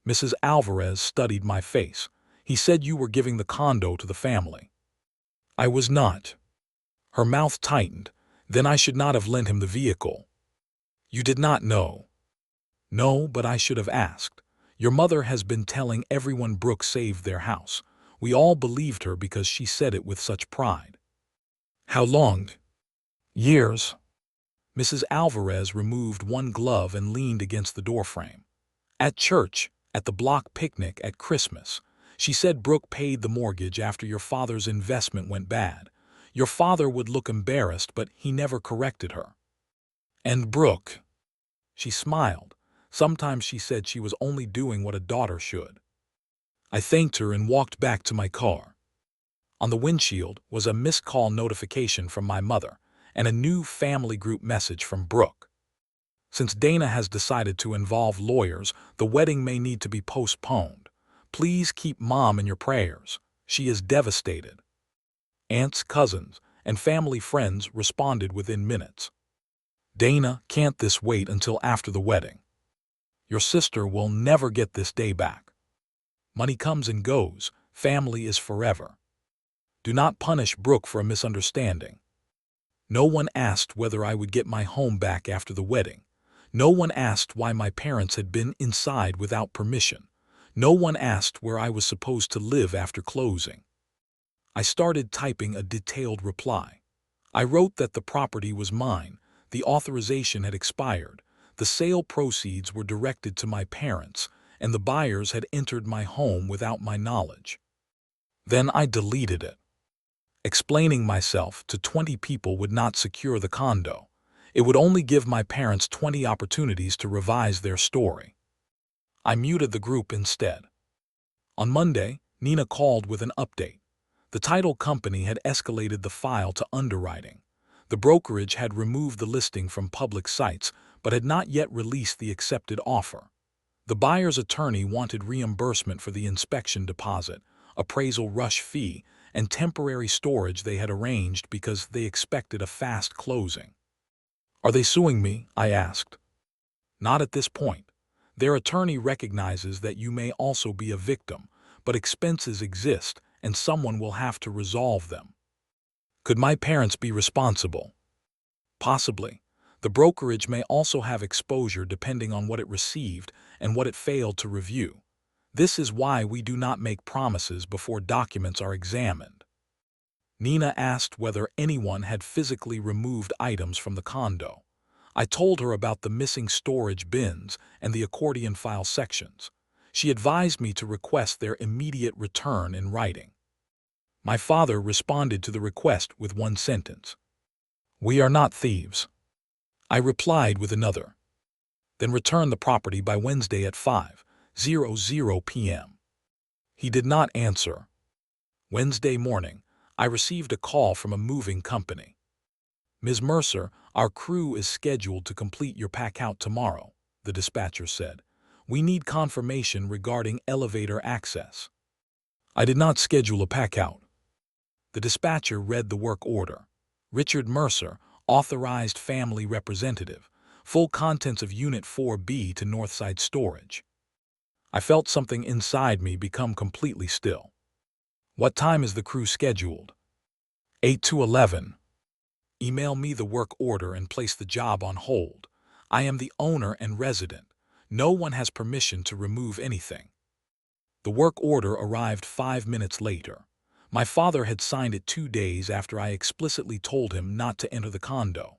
Mrs. Alvarez studied my face. "He said you were giving the condo to the family." "I was not." Her mouth tightened. "Then I should not have lent him the vehicle." You did not know. No, but I should have asked. Your mother has been telling everyone Brooke saved their house. We all believed her because she said it with such pride. How long? Years. Mrs. Alvarez removed one glove and leaned against the doorframe. At church, at the block picnic, at Christmas, she said Brooke paid the mortgage after your father's investment went bad. Your father would look embarrassed, but he never corrected her. And Brooke? She smiled. Sometimes she said she was only doing what a daughter should. I thanked her and walked back to my car. On the windshield was a missed call notification from my mother and a new family group message from Brooke. Since Dana has decided to involve lawyers, the wedding may need to be postponed. Please keep Mom in your prayers. She is devastated. Aunts, cousins, and family friends responded within minutes. Dana, can't this wait until after the wedding? Your sister will never get this day back. Money comes and goes. Family is forever. Do not punish Brooke for a misunderstanding. No one asked whether I would get my home back after the wedding. No one asked why my parents had been inside without permission. No one asked where I was supposed to live after closing. I started typing a detailed reply. I wrote that the property was mine, the authorization had expired, the sale proceeds were directed to my parents, and the buyers had entered my home without my knowledge. Then I deleted it. Explaining myself to 20 people would not secure the condo. It would only give my parents 20 opportunities to revise their story. I muted the group instead. On Monday, Nina called with an update. The title company had escalated the file to underwriting. The brokerage had removed the listing from public sites, but had not yet released the accepted offer. The buyer's attorney wanted reimbursement for the inspection deposit, appraisal rush fee, and temporary storage they had arranged because they expected a fast closing. Are they suing me? I asked. Not at this point. Their attorney recognizes that you may also be a victim, but expenses exist and someone will have to resolve them. Could my parents be responsible? Possibly. The brokerage may also have exposure depending on what it received and what it failed to review. This is why we do not make promises before documents are examined. Nina asked whether anyone had physically removed items from the condo. I told her about the missing storage bins and the accordion file sections. She advised me to request their immediate return in writing. My father responded to the request with one sentence. We are not thieves. I replied with another. Then return the property by Wednesday at 5:00 p.m. He did not answer. Wednesday morning, I received a call from a moving company. Ms. Mercer, our crew is scheduled to complete your pack-out tomorrow, the dispatcher said. We need confirmation regarding elevator access. I did not schedule a pack-out. The dispatcher read the work order. Richard Mercer, authorized family representative, full contents of Unit 4B to Northside Storage. I felt something inside me become completely still. What time is the crew scheduled? 8 to 11. Email me the work order and place the job on hold. I am the owner and resident. No one has permission to remove anything. The work order arrived 5 minutes later. My father had signed it 2 days after I explicitly told him not to enter the condo.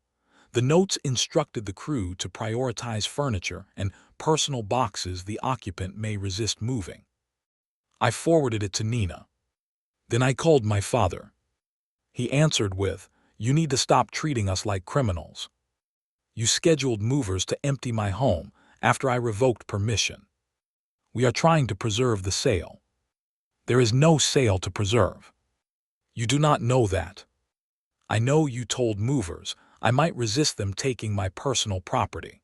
The notes instructed the crew to prioritize furniture and personal boxes the occupant may resist moving. I forwarded it to Nina. Then I called my father. He answered with, "You need to stop treating us like criminals. You scheduled movers to empty my home after I revoked permission. We are trying to preserve the sale. There is no sale to preserve. You do not know that. I know you told movers I might resist them taking my personal property."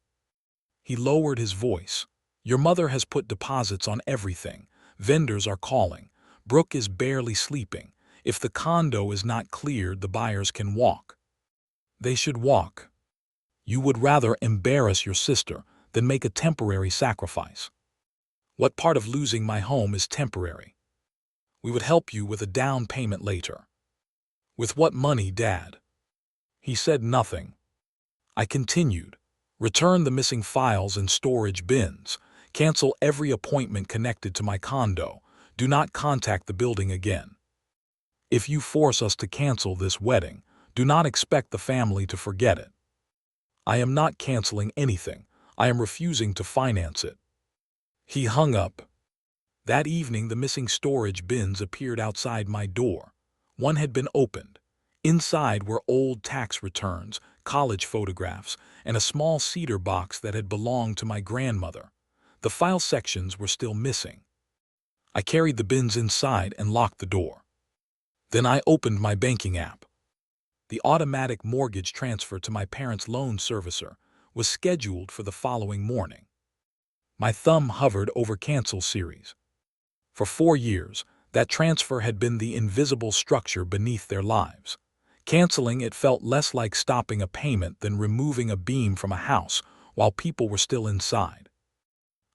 He lowered his voice. Your mother has put deposits on everything. Vendors are calling. Brooke is barely sleeping. If the condo is not cleared, the buyers can walk. They should walk. You would rather embarrass your sister than make a temporary sacrifice. What part of losing my home is temporary? We would help you with a down payment later. With what money, Dad? He said nothing. I continued. Return the missing files and storage bins. Cancel every appointment connected to my condo. Do not contact the building again. If you force us to cancel this wedding, do not expect the family to forget it. I am not canceling anything. I am refusing to finance it. He hung up. That evening, the missing storage bins appeared outside my door. One had been opened. Inside were old tax returns, college photographs, and a small cedar box that had belonged to my grandmother. The file sections were still missing. I carried the bins inside and locked the door. Then I opened my banking app. The automatic mortgage transfer to my parents' loan servicer was scheduled for the following morning. My thumb hovered over Cancel Series. For 4 years, that transfer had been the invisible structure beneath their lives. Canceling it felt less like stopping a payment than removing a beam from a house while people were still inside.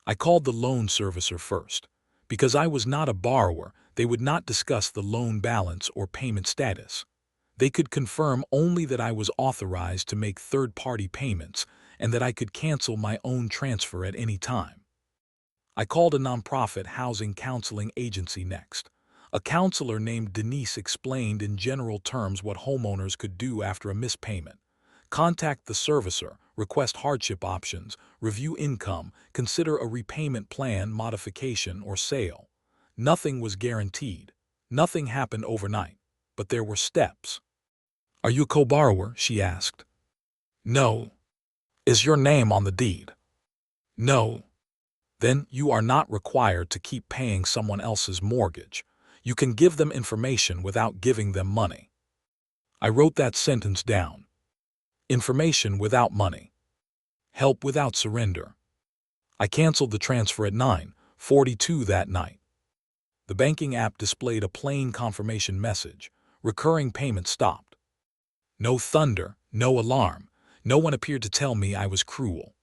I called the loan servicer first. Because I was not a borrower, they would not discuss the loan balance or payment status. They could confirm only that I was authorized to make third-party payments and that I could cancel my own transfer at any time. I called a nonprofit housing counseling agency next. A counselor named Denise explained in general terms what homeowners could do after a mispayment. Contact the servicer, request hardship options, review income, consider a repayment plan, modification, or sale. Nothing was guaranteed. Nothing happened overnight, but there were steps. Are you a co-borrower? She asked. No. Is your name on the deed? No. Then you are not required to keep paying someone else's mortgage. You can give them information without giving them money. I wrote that sentence down. Information without money. Help without surrender. I canceled the transfer at 9:42 that night. The banking app displayed a plain confirmation message. Recurring payment stopped. No thunder, no alarm. No one appeared to tell me I was cruel.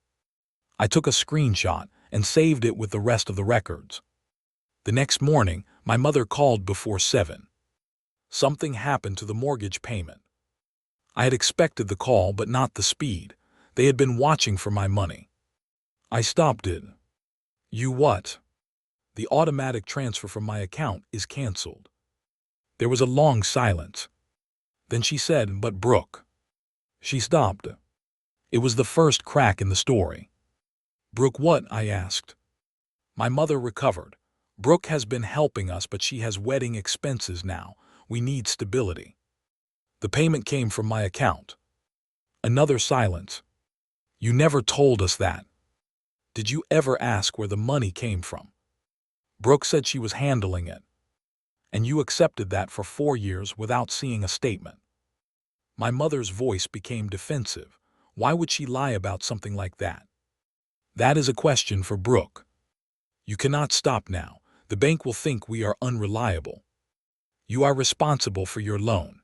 I took a screenshot and saved it with the rest of the records. The next morning, my mother called before 7. Something happened to the mortgage payment. I had expected the call, but not the speed. They had been watching for my money. I stopped it. You what? The automatic transfer from my account is canceled. There was a long silence. Then she said, but Brooke. She stopped. It was the first crack in the story. Brooke what? I asked. My mother recovered. Brooke has been helping us, but she has wedding expenses now. We need stability. The payment came from my account. Another silence. You never told us that. Did you ever ask where the money came from? Brooke said she was handling it. And you accepted that for 4 years without seeing a statement. My mother's voice became defensive. Why would she lie about something like that? That is a question for Brooke. You cannot stop now. The bank will think we are unreliable. You are responsible for your loan.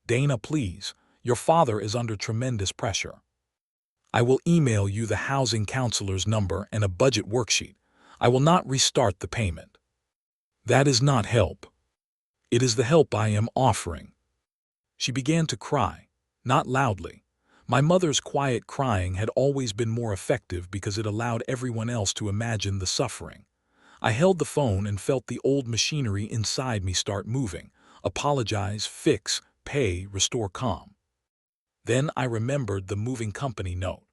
Dana, please. Your father is under tremendous pressure. I will email you the housing counselor's number and a budget worksheet. I will not restart the payment. That is not help. It is the help I am offering. She began to cry, not loudly. My mother's quiet crying had always been more effective because it allowed everyone else to imagine the suffering. I held the phone and felt the old machinery inside me start moving. Apologize, fix, pay, restore calm. Then I remembered the moving company note.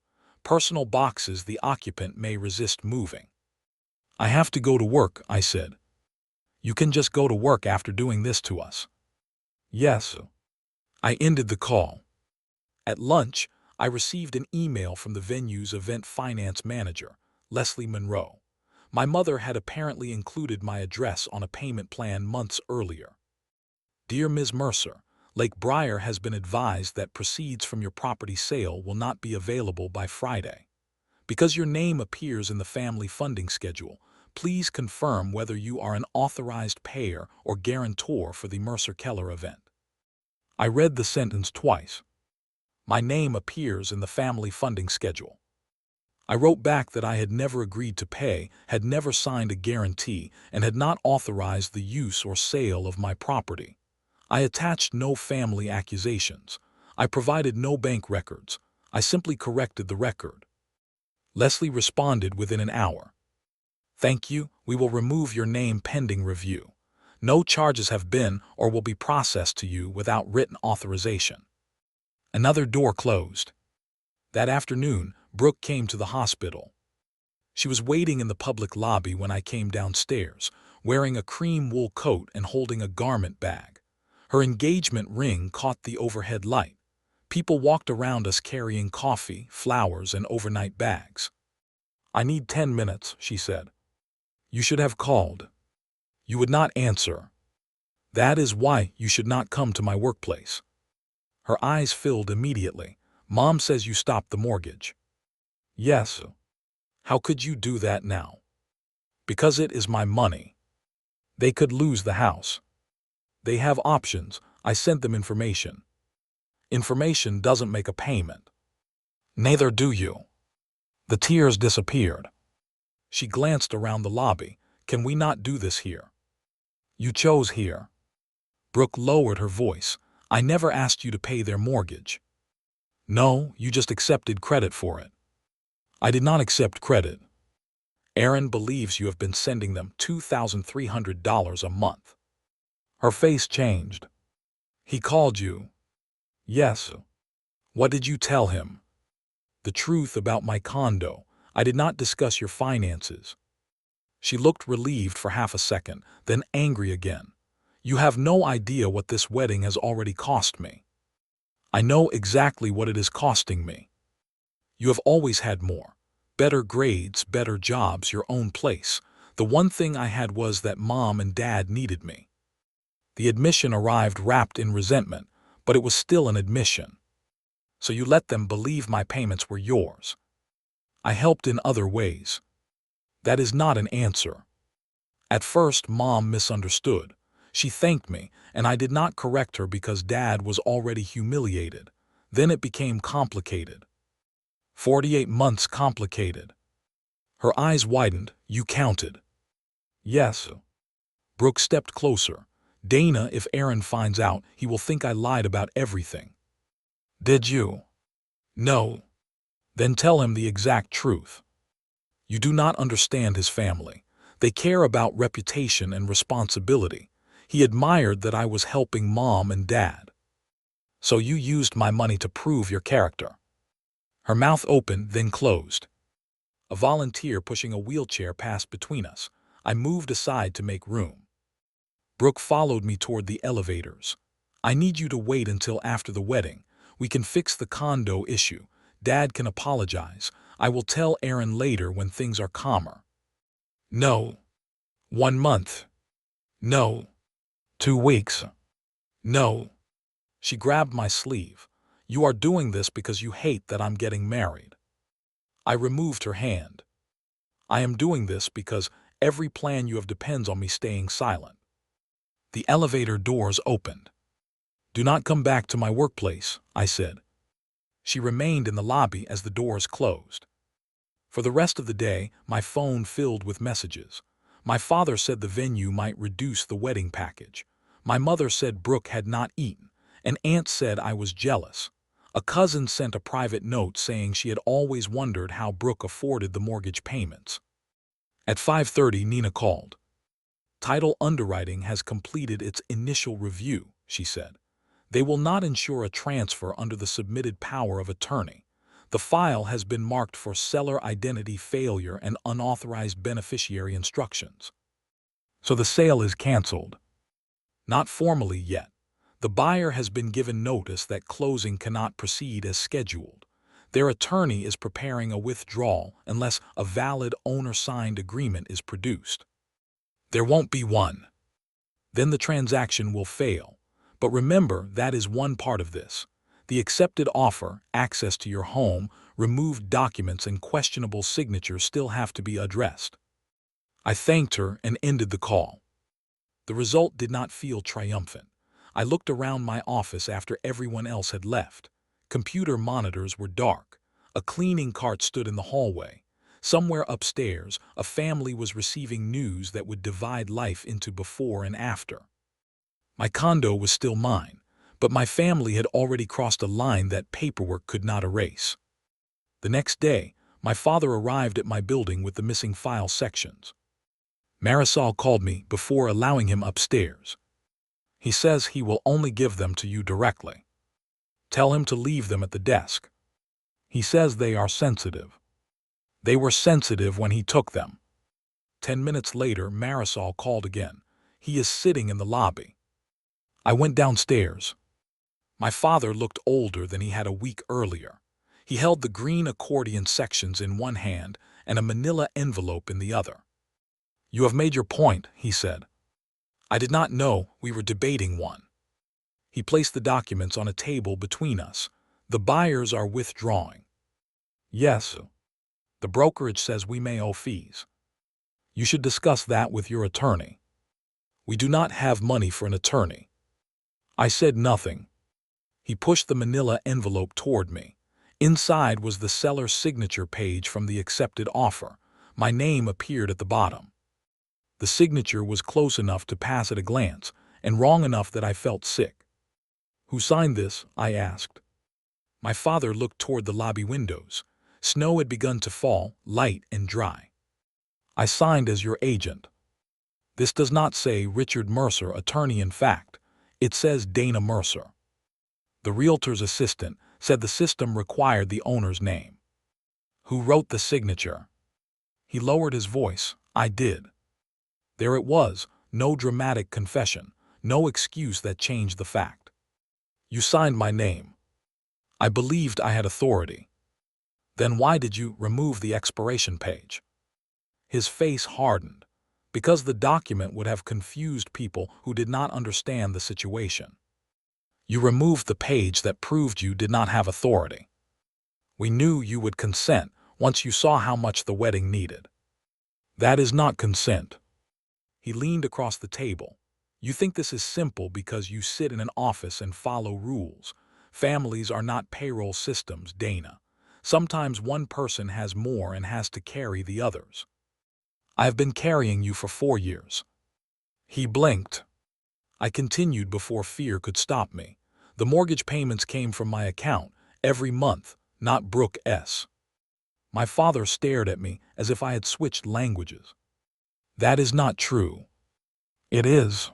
Personal boxes the occupant may resist moving. I have to go to work, I said. You can just go to work after doing this to us. Yes. I ended the call. At lunch, I received an email from the venue's event finance manager, Leslie Monroe. My mother had apparently included my address on a payment plan months earlier. Dear Ms. Mercer, Lake Briar has been advised that proceeds from your property sale will not be available by Friday. Because your name appears in the family funding schedule, please confirm whether you are an authorized payer or guarantor for the Mercer-Keller event. I read the sentence twice. My name appears in the family funding schedule. I wrote back that I had never agreed to pay, had never signed a guarantee, and had not authorized the use or sale of my property. I attached no family accusations. I provided no bank records. I simply corrected the record. Leslie responded within an hour. Thank you, we will remove your name pending review. No charges have been or will be processed to you without written authorization. Another door closed. That afternoon, Brooke came to the hospital. She was waiting in the public lobby when I came downstairs, wearing a cream wool coat and holding a garment bag. Her engagement ring caught the overhead light. People walked around us carrying coffee, flowers, and overnight bags. I need 10 minutes, she said. You should have called. You would not answer. That is why you should not come to my workplace. Her eyes filled immediately. Mom says you stopped the mortgage. Yes. How could you do that now? Because it is my money. They could lose the house. They have options. I sent them information. Information doesn't make a payment. Neither do you. The tears disappeared. She glanced around the lobby. Can we not do this here? You chose here. Brooke lowered her voice. I never asked you to pay their mortgage. No, you just accepted credit for it. I did not accept credit. Aaron believes you have been sending them $2,300 a month. Her face changed. He called you. Yes. What did you tell him? The truth about my condo. I did not discuss your finances. She looked relieved for half a second, then angry again. You have no idea what this wedding has already cost me. I know exactly what it is costing me. You have always had more. Better grades, better jobs, your own place. The one thing I had was that Mom and Dad needed me. The admission arrived wrapped in resentment, but it was still an admission. So you let them believe my payments were yours. I helped in other ways. That is not an answer. At first, Mom misunderstood. She thanked me, and I did not correct her because Dad was already humiliated. Then it became complicated. 48 months complicated. Her eyes widened. You counted. Yes. Brooke stepped closer. Dana, if Aaron finds out, he will think I lied about everything. Did you? No. Then tell him the exact truth. You do not understand his family. They care about reputation and responsibility. He admired that I was helping Mom and Dad. So you used my money to prove your character. Her mouth opened, then closed. A volunteer pushing a wheelchair passed between us. I moved aside to make room. Brooke followed me toward the elevators. I need you to wait until after the wedding. We can fix the condo issue. Dad can apologize. I will tell Aaron later when things are calmer. No. 1 month. No. 2 weeks. No. She grabbed my sleeve. You are doing this because you hate that I'm getting married. I removed her hand. I am doing this because every plan you have depends on me staying silent. The elevator doors opened. Do not come back to my workplace, I said. She remained in the lobby as the doors closed. For the rest of the day, my phone filled with messages. My father said the venue might reduce the wedding package. My mother said Brooke had not eaten. An aunt said I was jealous. A cousin sent a private note saying she had always wondered how Brooke afforded the mortgage payments. At 5:30, Nina called. Title underwriting has completed its initial review, she said. They will not ensure a transfer under the submitted power of attorney. The file has been marked for seller identity failure and unauthorized beneficiary instructions. So the sale is canceled. Not formally yet. The buyer has been given notice that closing cannot proceed as scheduled. Their attorney is preparing a withdrawal unless a valid owner-signed agreement is produced. There won't be one. Then the transaction will fail. But remember, that is one part of this. The accepted offer, access to your home, removed documents, and questionable signatures still have to be addressed. I thanked her and ended the call. The result did not feel triumphant. I looked around my office after everyone else had left. Computer monitors were dark. A cleaning cart stood in the hallway. Somewhere upstairs, a family was receiving news that would divide life into before and after. My condo was still mine, but my family had already crossed a line that paperwork could not erase. The next day, my father arrived at my building with the missing file sections. Marisol called me before allowing him upstairs. He says he will only give them to you directly. Tell him to leave them at the desk. He says they are sensitive. They were sensitive when he took them. 10 minutes later, Marisol called again. He is sitting in the lobby. I went downstairs. My father looked older than he had a week earlier. He held the green accordion sections in one hand and a manila envelope in the other. You have made your point, he said. I did not know we were debating one. He placed the documents on a table between us. The buyers are withdrawing. Yes. The brokerage says we may owe fees. You should discuss that with your attorney. We do not have money for an attorney. I said nothing. He pushed the manila envelope toward me. Inside was the seller's signature page from the accepted offer. My name appeared at the bottom. The signature was close enough to pass at a glance, and wrong enough that I felt sick. Who signed this? I asked. My father looked toward the lobby windows. Snow had begun to fall, light and dry. I signed as your agent. This does not say Richard Mercer, attorney in fact. It says Dana Mercer. The realtor's assistant said the system required the owner's name. Who wrote the signature? He lowered his voice. I did. There it was, no dramatic confession, no excuse that changed the fact. You signed my name. I believed I had authority. Then why did you remove the expiration page? His face hardened. Because the document would have confused people who did not understand the situation. You removed the page that proved you did not have authority. We knew you would consent once you saw how much the wedding needed. That is not consent. He leaned across the table. You think this is simple because you sit in an office and follow rules. Families are not payroll systems, Dana. Sometimes one person has more and has to carry the others. I have been carrying you for 4 years. He blinked. I continued before fear could stop me. The mortgage payments came from my account every month, not Brooke S. My father stared at me as if I had switched languages. That is not true. It is.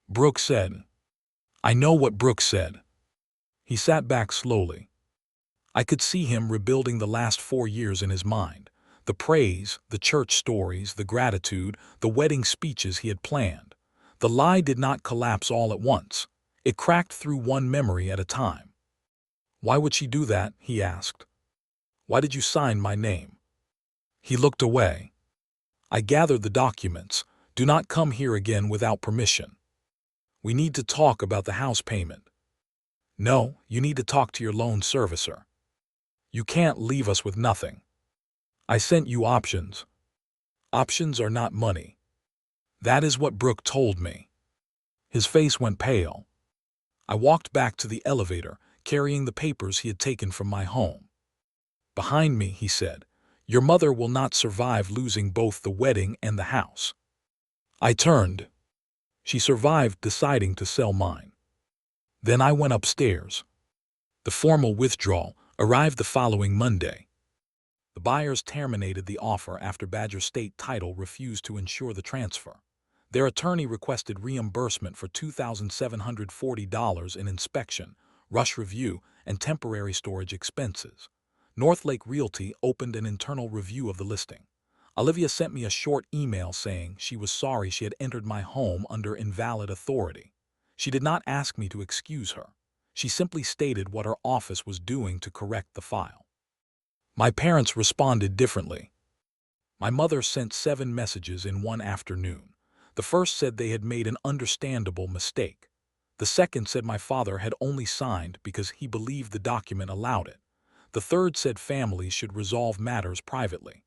Brooke said. I know what Brooke said. He sat back slowly. I could see him rebuilding the last 4 years in his mind. The praise, the church stories, the gratitude, the wedding speeches he had planned. The lie did not collapse all at once. It cracked through one memory at a time. Why would she do that? He asked. Why did you sign my name? He looked away. I gathered the documents. Do not come here again without permission. We need to talk about the house payment. No, you need to talk to your loan servicer. You can't leave us with nothing. I sent you options. Options are not money. That is what Brooke told me. His face went pale. I walked back to the elevator, carrying the papers he had taken from my home. Behind me, he said, your mother will not survive losing both the wedding and the house. I turned. She survived deciding to sell mine. Then I went upstairs. The formal withdrawal arrived the following Monday. The buyers terminated the offer after Badger State Title refused to insure the transfer. Their attorney requested reimbursement for $2,740 in inspection, rush review, and temporary storage expenses. Northlake Realty opened an internal review of the listing. Olivia sent me a short email saying she was sorry she had entered my home under invalid authority. She did not ask me to excuse her. She simply stated what her office was doing to correct the file. My parents responded differently. My mother sent 7 messages in one afternoon. The first said they had made an understandable mistake. The second said my father had only signed because he believed the document allowed it. The third said families should resolve matters privately.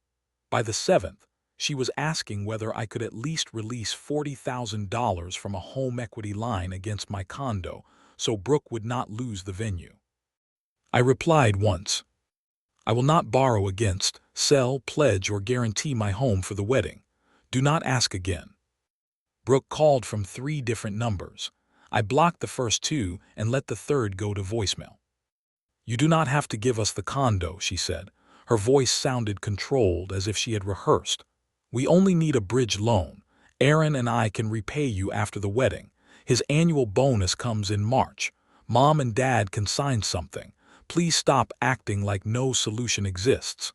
By the 7th, she was asking whether I could at least release $40,000 from a home equity line against my condo so Brooke would not lose the venue. I replied once. I will not borrow against, sell, pledge, or guarantee my home for the wedding. Do not ask again. Brooke called from 3 different numbers. I blocked the first 2 and let the third go to voicemail. You do not have to give us the condo, she said. Her voice sounded controlled, as if she had rehearsed. "We only need a bridge loan. Aaron and I can repay you after the wedding. His annual bonus comes in March. Mom and Dad can sign something. Please stop acting like no solution exists."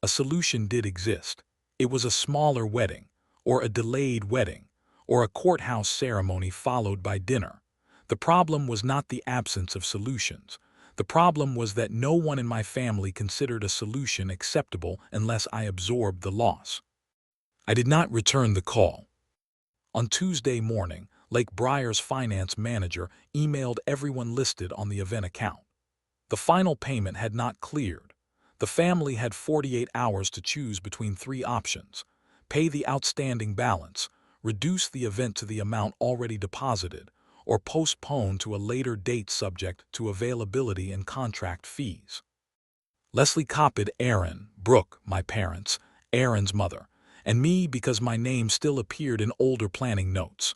A solution did exist. It was a smaller wedding, or a delayed wedding, or a courthouse ceremony followed by dinner. The problem was not the absence of solutions. The problem was that no one in my family considered a solution acceptable unless I absorbed the loss. I did not return the call. On Tuesday morning, Lake Briar's finance manager emailed everyone listed on the event account. The final payment had not cleared. The family had 48 hours to choose between three options: pay the outstanding balance, reduce the event to the amount already deposited, or postpone to a later date subject to availability and contract fees. Leslie copied Aaron, Brooke, my parents, Aaron's mother, and me because my name still appeared in older planning notes.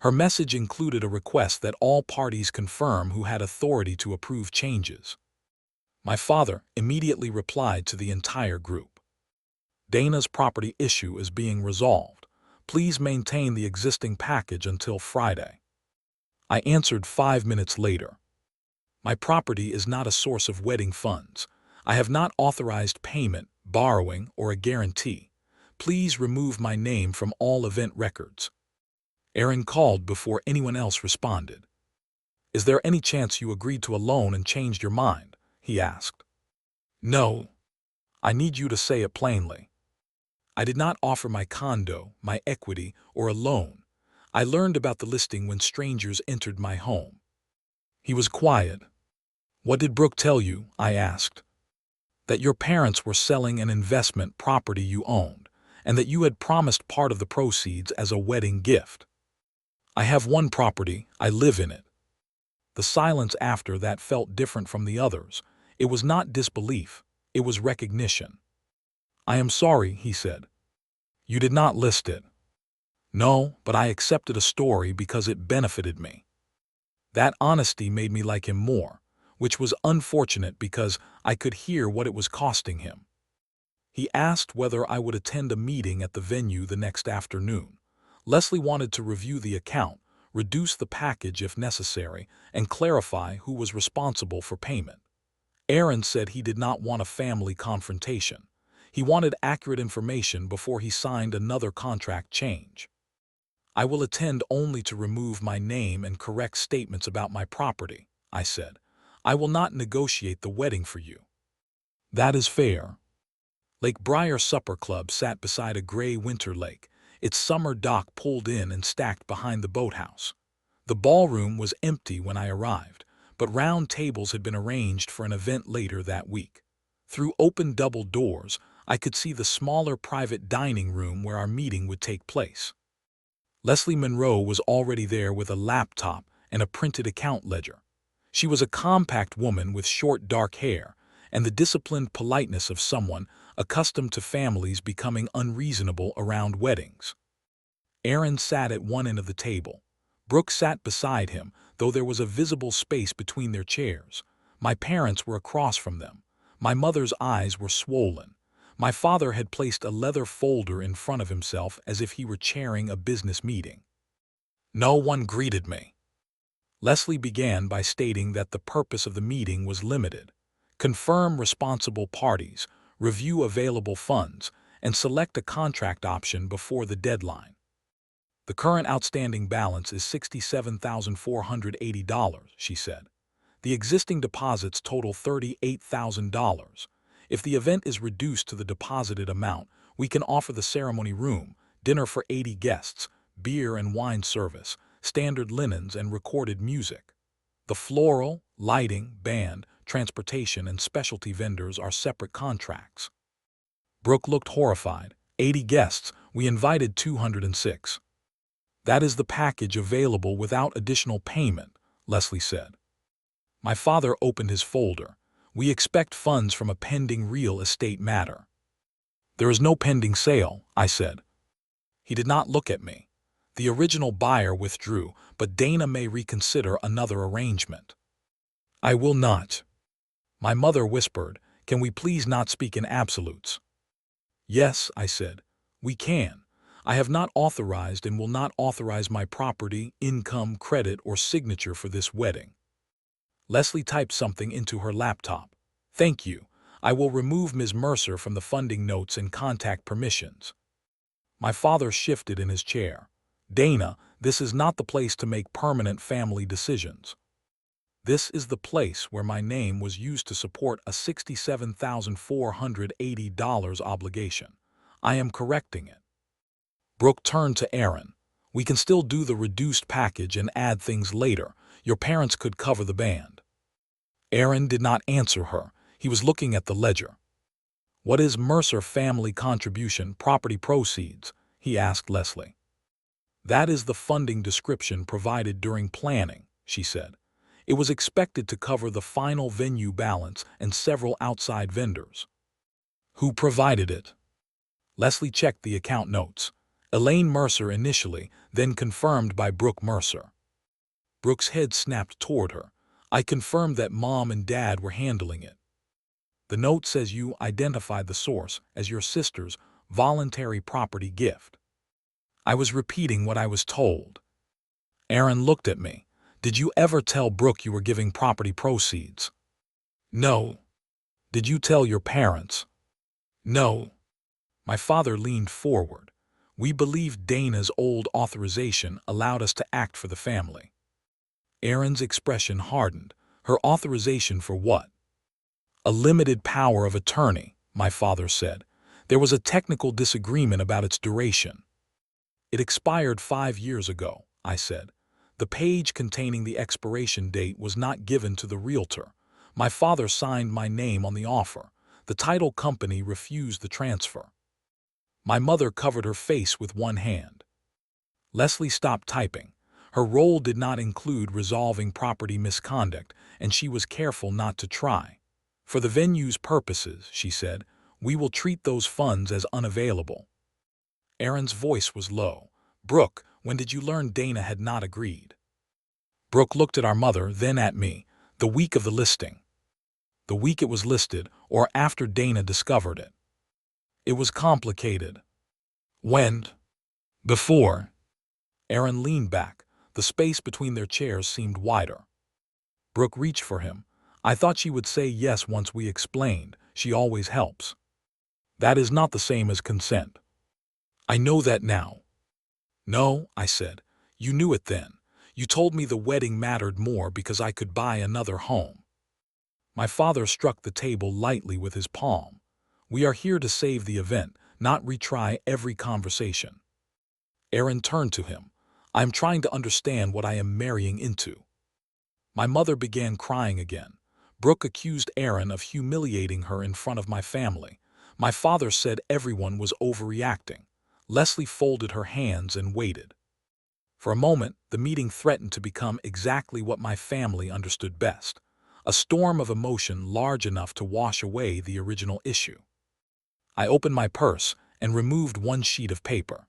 Her message included a request that all parties confirm who had authority to approve changes. My father immediately replied to the entire group. "Dana's property issue is being resolved. Please maintain the existing package until Friday." I answered 5 minutes later. "My property is not a source of wedding funds. I have not authorized payment, borrowing, or a guarantee. Please remove my name from all event records." Aaron called before anyone else responded. "Is there any chance you agreed to a loan and changed your mind?" he asked. "No. I need you to say it plainly." "I did not offer my condo, my equity, or a loan. I learned about the listing when strangers entered my home." He was quiet. "What did Brooke tell you?" I asked. "That your parents were selling an investment property you owned, and that you had promised part of the proceeds as a wedding gift." "I have one property. I live in it." The silence after that felt different from the others. It was not disbelief. It was recognition. "I am sorry," he said. "You did not list it." "No, but I accepted a story because it benefited me." That honesty made me like him more, which was unfortunate because I could hear what it was costing him. He asked whether I would attend a meeting at the venue the next afternoon. Leslie wanted to review the account, reduce the package if necessary, and clarify who was responsible for payment. Aaron said he did not want a family confrontation. He wanted accurate information before he signed another contract change. "I will attend only to remove my name and correct statements about my property," I said. "I will not negotiate the wedding for you." "That is fair." Lake Briar Supper Club sat beside a gray winter lake, its summer dock pulled in and stacked behind the boathouse. The ballroom was empty when I arrived, but round tables had been arranged for an event later that week. Through open double doors, I could see the smaller private dining room where our meeting would take place. Leslie Monroe was already there with a laptop and a printed account ledger. She was a compact woman with short dark hair and the disciplined politeness of someone accustomed to families becoming unreasonable around weddings. Aaron sat at one end of the table. Brooke sat beside him, though there was a visible space between their chairs. My parents were across from them. My mother's eyes were swollen. My father had placed a leather folder in front of himself as if he were chairing a business meeting. No one greeted me. Leslie began by stating that the purpose of the meeting was limited: confirm responsible parties, review available funds, and select a contract option before the deadline. "The current outstanding balance is $67,480, she said. "The existing deposits total $38,000. If the event is reduced to the deposited amount, we can offer the ceremony room, dinner for 80 guests, beer and wine service, standard linens and recorded music. The floral, lighting, band, transportation, and specialty vendors are separate contracts." Brooke looked horrified. 80 guests, we invited 206. "That is the package available without additional payment," Leslie said. My father opened his folder. "We expect funds from a pending real estate matter." "There is no pending sale," I said. He did not look at me. "The original buyer withdrew, but Dana may reconsider another arrangement." "I will not." My mother whispered, Can we please not speak in absolutes? Yes, I said. We can. I have not authorized and will not authorize my property, income, credit, or signature for this wedding. Leslie typed something into her laptop. Thank you. I will remove Ms. Mercer from the funding notes and contact permissions. My father shifted in his chair. Dana, this is not the place to make permanent family decisions. This is the place where my name was used to support a $67,480 obligation. I am correcting it. Brooke turned to Aaron. We can still do the reduced package and add things later. Your parents could cover the band. Aaron did not answer her. He was looking at the ledger. What is Mercer family contribution property proceeds? He asked Leslie. That is the funding description provided during planning, she said. It was expected to cover the final venue balance and several outside vendors. Who provided it? Leslie checked the account notes. Elaine Mercer initially, then confirmed by Brooke Mercer. Brooke's head snapped toward her. I confirmed that Mom and Dad were handling it. The note says you identified the source as your sister's voluntary property gift. I was repeating what I was told. Aaron looked at me. Did you ever tell Brooke you were giving property proceeds? No. Did you tell your parents? No. My father leaned forward. We believed Dana's old authorization allowed us to act for the family. Aaron's expression hardened. Her authorization for what? A limited power of attorney, my father said. There was a technical disagreement about its duration. It expired 5 years ago, I said. The page containing the expiration date was not given to the realtor. My father signed my name on the offer. The title company refused the transfer. My mother covered her face with one hand. Leslie stopped typing. Her role did not include resolving property misconduct, and she was careful not to try. For the venue's purposes, she said, we will treat those funds as unavailable. Aaron's voice was low. Brooke, when did you learn Dana had not agreed? Brooke looked at our mother, then at me. The week of the listing. The week it was listed, or after Dana discovered it. It was complicated. When? Before. Aaron leaned back. The space between their chairs seemed wider. Brooke reached for him. I thought she would say yes once we explained. She always helps. That is not the same as consent. I know that now. No, I said. You knew it then. You told me the wedding mattered more because I could buy another home. My father struck the table lightly with his palm. We are here to save the event, not retry every conversation. Aaron turned to him. I'm trying to understand what I am marrying into. My mother began crying again. Brooke accused Aaron of humiliating her in front of my family. My father said everyone was overreacting. Leslie folded her hands and waited. For a moment, the meeting threatened to become exactly what my family understood best, a storm of emotion large enough to wash away the original issue. I opened my purse and removed one sheet of paper.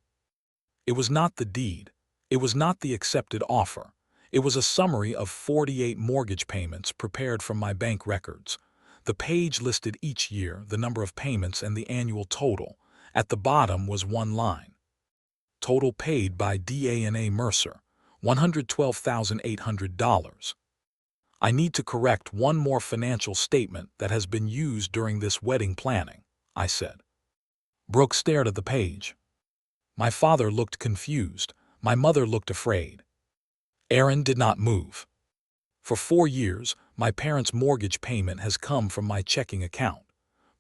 It was not the deed. It was not the accepted offer. It was a summary of 48 mortgage payments prepared from my bank records. The page listed each year, the number of payments, and the annual total. At the bottom was one line. Total paid by Dana Mercer, $112,800. I need to correct one more financial statement that has been used during this wedding planning, I said. Brooke stared at the page. My father looked confused. My mother looked afraid. Aaron did not move. For 4 years, my parents' mortgage payment has come from my checking account.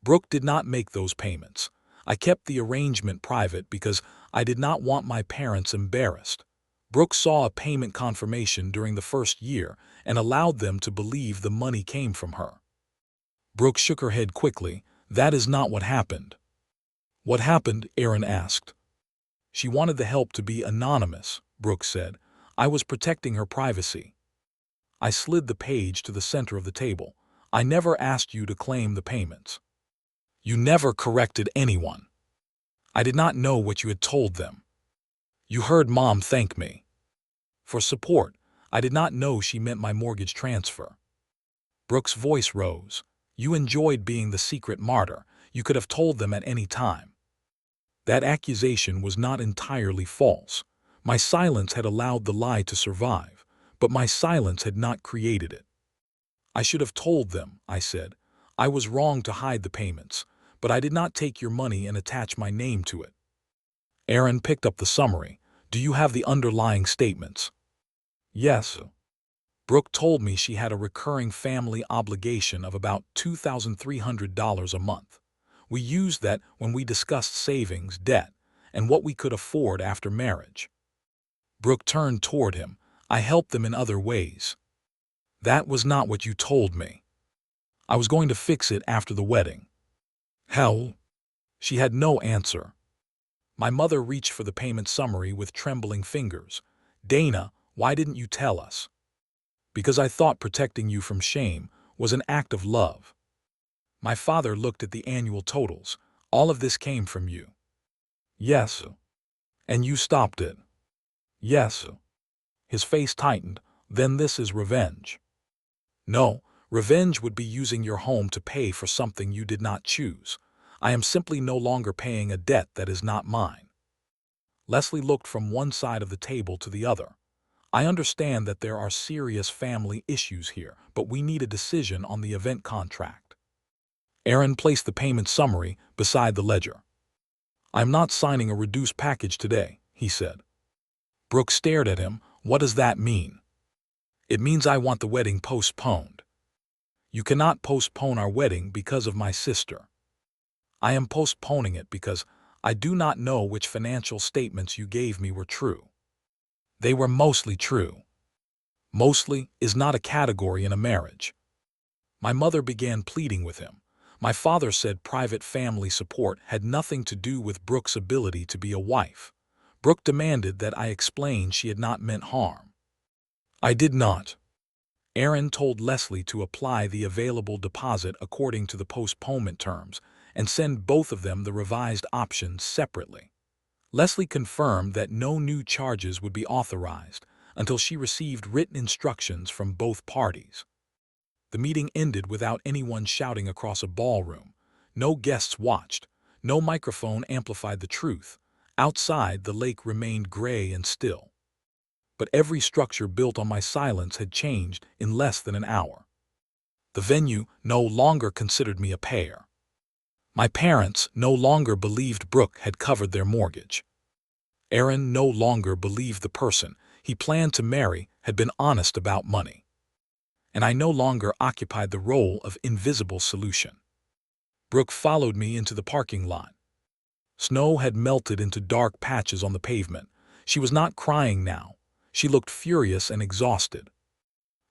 Brooke did not make those payments. I kept the arrangement private because I did not want my parents embarrassed. Brooke saw a payment confirmation during the first year and allowed them to believe the money came from her. Brooke shook her head quickly. That is not what happened. What happened? Aaron asked. She wanted the help to be anonymous, Brooke said. I was protecting her privacy. I slid the page to the center of the table. I never asked you to claim the payments. You never corrected anyone. I did not know what you had told them. You heard Mom thank me for support. I did not know she meant my mortgage transfer. Brooke's voice rose. You enjoyed being the secret martyr. You could have told them at any time. That accusation was not entirely false. My silence had allowed the lie to survive, but my silence had not created it. I should have told them, I said. I was wrong to hide the payments, but I did not take your money and attach my name to it. Aaron picked up the summary. Do you have the underlying statements? Yes. Brooke told me she had a recurring family obligation of about $2,300 a month. We used that when we discussed savings, debt, and what we could afford after marriage. Brooke turned toward him. I helped them in other ways. That was not what you told me. I was going to fix it after the wedding. How? She had no answer. My mother reached for the payment summary with trembling fingers. Dana, why didn't you tell us? Because I thought protecting you from shame was an act of love. My father looked at the annual totals. All of this came from you. Yes. And you stopped it. Yes. His face tightened. Then this is revenge. No, revenge would be using your home to pay for something you did not choose. I am simply no longer paying a debt that is not mine. Leslie looked from one side of the table to the other. I understand that there are serious family issues here, but we need a decision on the event contract. Aaron placed the payment summary beside the ledger. I'm not signing a reduced package today, he said. Brooke stared at him. What does that mean? It means I want the wedding postponed. You cannot postpone our wedding because of my sister. I am postponing it because I do not know which financial statements you gave me were true. They were mostly true. Mostly is not a category in a marriage. My mother began pleading with him. My father said private family support had nothing to do with Brooke's ability to be a wife. Brooke demanded that I explain she had not meant harm. I did not. Aaron told Leslie to apply the available deposit according to the postponement terms and send both of them the revised options separately. Leslie confirmed that no new charges would be authorized until she received written instructions from both parties. The meeting ended without anyone shouting across a ballroom. No guests watched. No microphone amplified the truth. Outside, the lake remained gray and still. But every structure built on my silence had changed in less than an hour. The venue no longer considered me a payer. My parents no longer believed Brooke had covered their mortgage. Aaron no longer believed the person he planned to marry had been honest about money. And I no longer occupied the role of invisible solution. Brooke followed me into the parking lot. Snow had melted into dark patches on the pavement. She was not crying now. She looked furious and exhausted.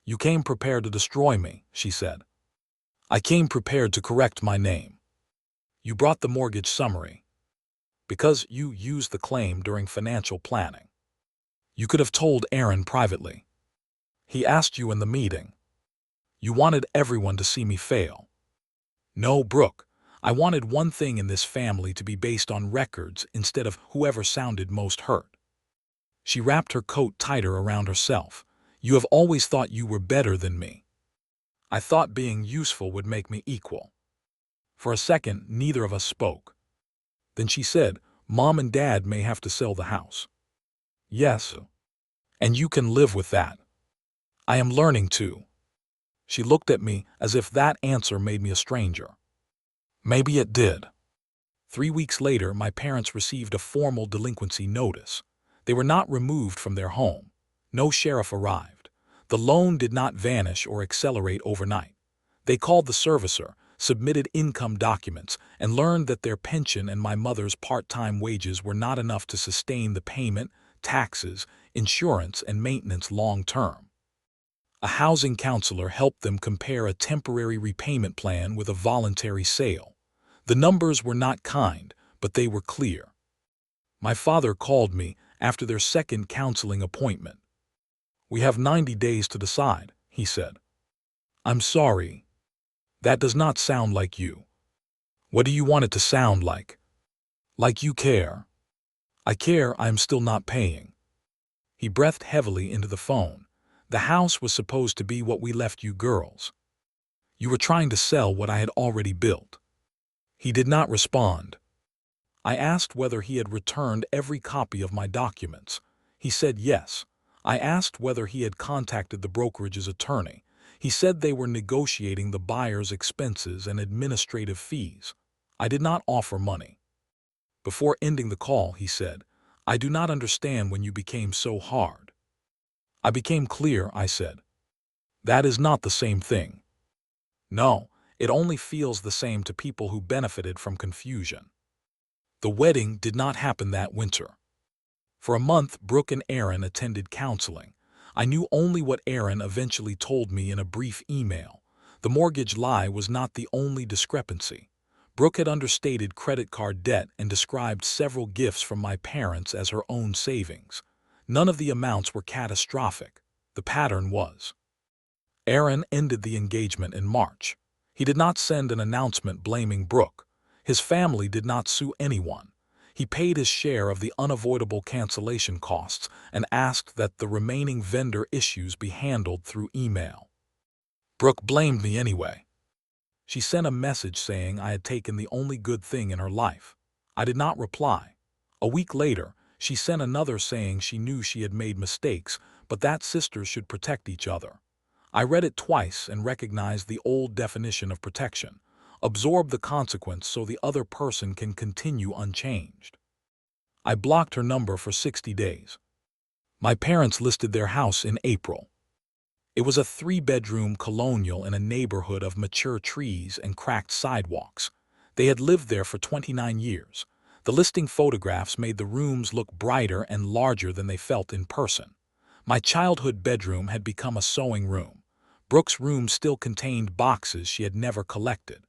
You came prepared to destroy me, she said. I came prepared to correct my name. You brought the mortgage summary. Because you used the claim during financial planning. You could have told Aaron privately. He asked you in the meeting. You wanted everyone to see me fail. No, Brooke, I wanted one thing in this family to be based on records instead of whoever sounded most hurt. She wrapped her coat tighter around herself. You have always thought you were better than me. I thought being useful would make me equal. For a second, neither of us spoke. Then she said, Mom and Dad may have to sell the house. Yes. And you can live with that. I am learning to. She looked at me as if that answer made me a stranger. Maybe it did. 3 weeks later, my parents received a formal delinquency notice. They were not removed from their home. No sheriff arrived. The loan did not vanish or accelerate overnight. They called the servicer, submitted income documents, and learned that their pension and my mother's part-time wages were not enough to sustain the payment, taxes, insurance, and maintenance long-term. A housing counselor helped them compare a temporary repayment plan with a voluntary sale. The numbers were not kind, but they were clear. My father called me after their second counseling appointment. We have 90 days to decide, he said. I'm sorry. That does not sound like you. What do you want it to sound like? Like you care. I care I am still not paying. He breathed heavily into the phone. The house was supposed to be what we left you girls. You were trying to sell what I had already built." He did not respond. I asked whether he had returned every copy of my documents. He said yes. I asked whether he had contacted the brokerage's attorney. He said they were negotiating the buyer's expenses and administrative fees. I did not offer money. Before ending the call, he said, "I do not understand when you became so hard." "I became clear," I said. "That is not the same thing." "No, it only feels the same to people who benefited from confusion." The wedding did not happen that winter. For a month, Brooke and Aaron attended counseling. I knew only what Aaron eventually told me in a brief email. The mortgage lie was not the only discrepancy. Brooke had understated credit card debt and described several gifts from my parents as her own savings. None of the amounts were catastrophic. The pattern was. Aaron ended the engagement in March. He did not send an announcement blaming Brooke. His family did not sue anyone. He paid his share of the unavoidable cancellation costs and asked that the remaining vendor issues be handled through email. Brooke blamed me anyway. She sent a message saying I had taken the only good thing in her life. I did not reply. A week later, she sent another saying she knew she had made mistakes, but that sisters should protect each other. I read it twice and recognized the old definition of protection. Absorb the consequence so the other person can continue unchanged. I blocked her number for 60 days. My parents listed their house in April. It was a 3-bedroom colonial in a neighborhood of mature trees and cracked sidewalks. They had lived there for 29 years. The listing photographs made the rooms look brighter and larger than they felt in person. My childhood bedroom had become a sewing room. Brooke's room still contained boxes she had never collected.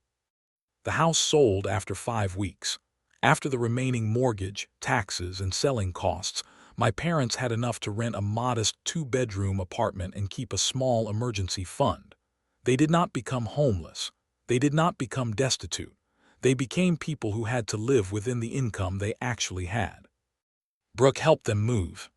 The house sold after 5 weeks. After the remaining mortgage, taxes, and selling costs, my parents had enough to rent a modest 2-bedroom apartment and keep a small emergency fund. They did not become homeless. They did not become destitute. They became people who had to live within the income they actually had. Brooke helped them move.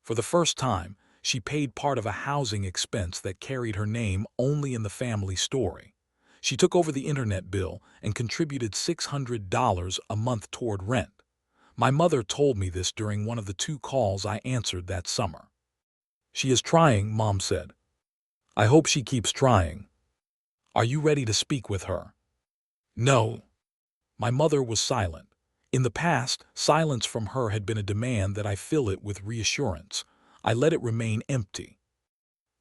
For the first time, she paid part of a housing expense that carried her name only in the family story. She took over the internet bill and contributed $600 a month toward rent. My mother told me this during one of the 2 calls I answered that summer. "She is trying," Mom said. "I hope she keeps trying. Are you ready to speak with her?" "No." My mother was silent. In the past, silence from her had been a demand that I fill it with reassurance. I let it remain empty.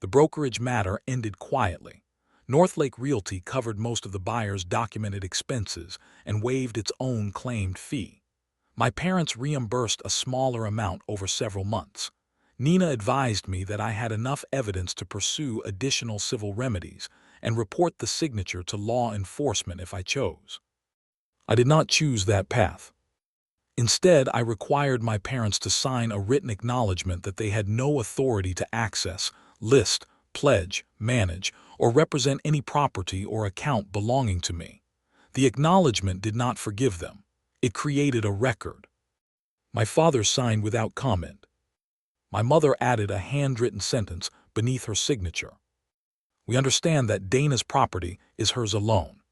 The brokerage matter ended quietly. Northlake Realty covered most of the buyer's documented expenses and waived its own claimed fee. My parents reimbursed a smaller amount over several months. Nina advised me that I had enough evidence to pursue additional civil remedies and report the signature to law enforcement if I chose. I did not choose that path. Instead, I required my parents to sign a written acknowledgement that they had no authority to access, list, pledge, manage, or represent any property or account belonging to me. The acknowledgement did not forgive them. It created a record. My father signed without comment. My mother added a handwritten sentence beneath her signature. "We understand that Dana's property is hers alone."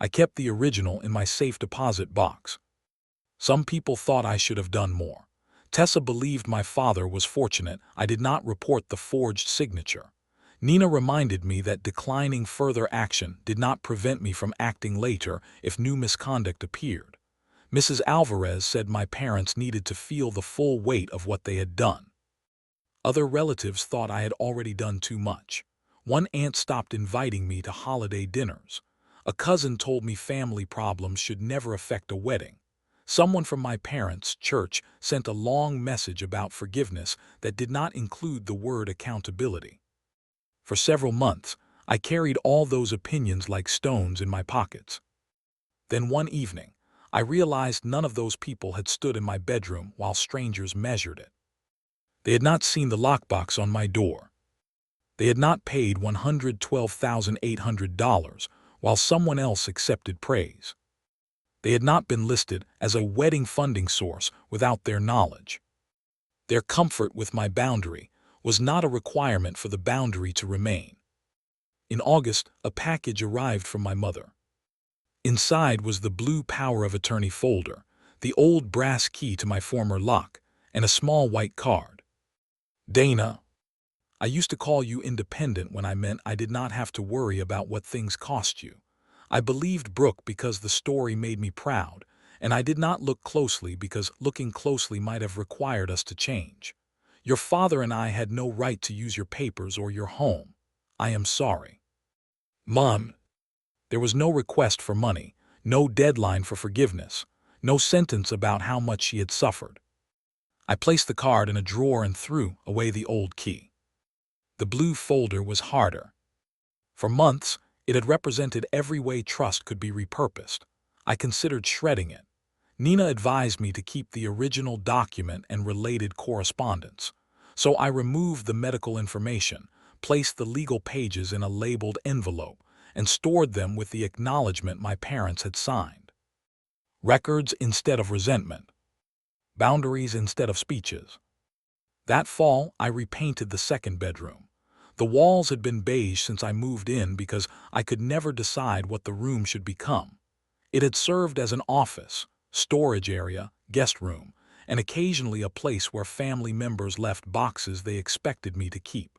I kept the original in my safe deposit box. Some people thought I should have done more. Tessa believed my father was fortunate I did not report the forged signature. Nina reminded me that declining further action did not prevent me from acting later if new misconduct appeared. Mrs. Alvarez said my parents needed to feel the full weight of what they had done. Other relatives thought I had already done too much. One aunt stopped inviting me to holiday dinners. A cousin told me family problems should never affect a wedding. Someone from my parents' church sent a long message about forgiveness that did not include the word accountability. For several months, I carried all those opinions like stones in my pockets. Then one evening, I realized none of those people had stood in my bedroom while strangers measured it. They had not seen the lockbox on my door. They had not paid $112,800 while someone else accepted praise. They had not been listed as a wedding funding source without their knowledge. Their comfort with my boundary was not a requirement for the boundary to remain. In August, a package arrived from my mother. Inside was the blue power of attorney folder, the old brass key to my former lock, and a small white card. Dana, I used to call you independent when I meant I did not have to worry about what things cost you. I believed Brooke because the story made me proud, and I did not look closely because looking closely might have required us to change. Your father and I had no right to use your papers or your home. I am sorry. Mom, there was no request for money, no deadline for forgiveness, no sentence about how much she had suffered. I placed the card in a drawer and threw away the old key. The blue folder was harder. For months, it had represented every way trust could be repurposed. I considered shredding it. Nina advised me to keep the original document and related correspondence. So I removed the medical information, placed the legal pages in a labeled envelope, and stored them with the acknowledgement my parents had signed. Records instead of resentment. Boundaries instead of speeches. That fall, I repainted the second bedroom. The walls had been beige since I moved in because I could never decide what the room should become. It had served as an office, storage area, guest room, and occasionally a place where family members left boxes they expected me to keep.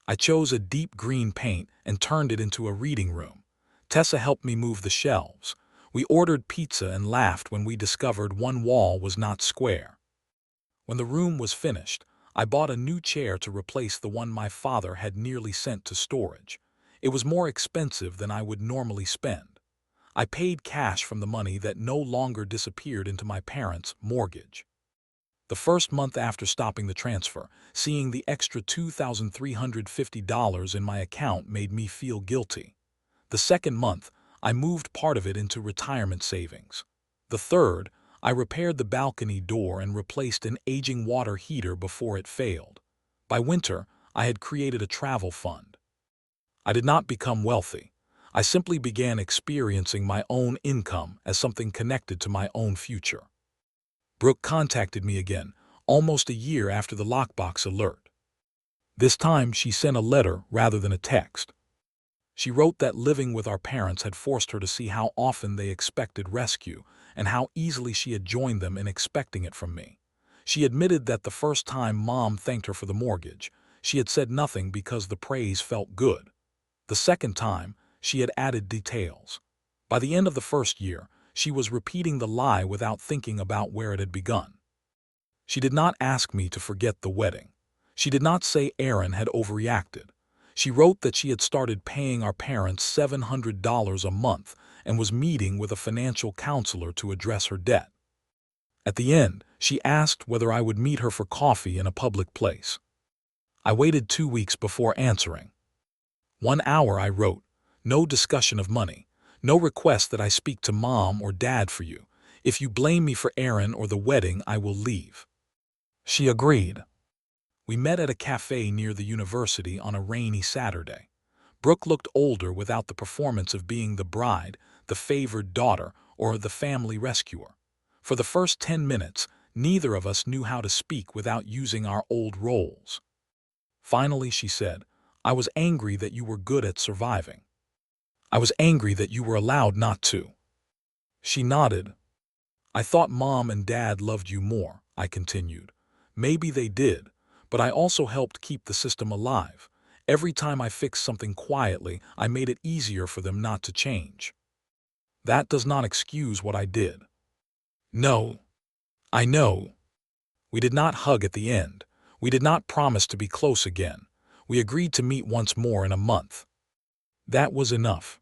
I chose a deep green paint and turned it into a reading room. Tessa helped me move the shelves. We ordered pizza and laughed when we discovered one wall was not square. When the room was finished, I bought a new chair to replace the one my father had nearly sent to storage. It was more expensive than I would normally spend. I paid cash from the money that no longer disappeared into my parents' mortgage. The first month after stopping the transfer, seeing the extra $2,350 in my account made me feel guilty. The second month, I moved part of it into retirement savings. The third, I repaired the balcony door and replaced an aging water heater before it failed. By winter, I had created a travel fund. I did not become wealthy. I simply began experiencing my own income as something connected to my own future. Brooke contacted me again, almost a year after the lockbox alert. This time, she sent a letter rather than a text. She wrote that living with our parents had forced her to see how often they expected rescue and how easily she had joined them in expecting it from me. She admitted that the first time Mom thanked her for the mortgage, she had said nothing because the praise felt good. The second time, she had added details. By the end of the first year, she was repeating the lie without thinking about where it had begun. She did not ask me to forget the wedding. She did not say Aaron had overreacted. She wrote that she had started paying our parents $700 a month and was meeting with a financial counselor to address her debt. At the end, she asked whether I would meet her for coffee in a public place. I waited 2 weeks before answering. 1 hour, I wrote. No discussion of money. No request that I speak to Mom or Dad for you. If you blame me for Aaron or the wedding, I will leave. She agreed. We met at a cafe near the university on a rainy Saturday. Brooke looked older without the performance of being the bride, the favored daughter, or the family rescuer. For the first 10 minutes, neither of us knew how to speak without using our old roles. Finally, she said, I was angry that you were good at surviving. I was angry that you were allowed not to. She nodded. I thought Mom and Dad loved you more, I continued. Maybe they did, but I also helped keep the system alive. Every time I fixed something quietly, I made it easier for them not to change. That does not excuse what I did. No, I know. We did not hug at the end. We did not promise to be close again. We agreed to meet once more in a month. That was enough.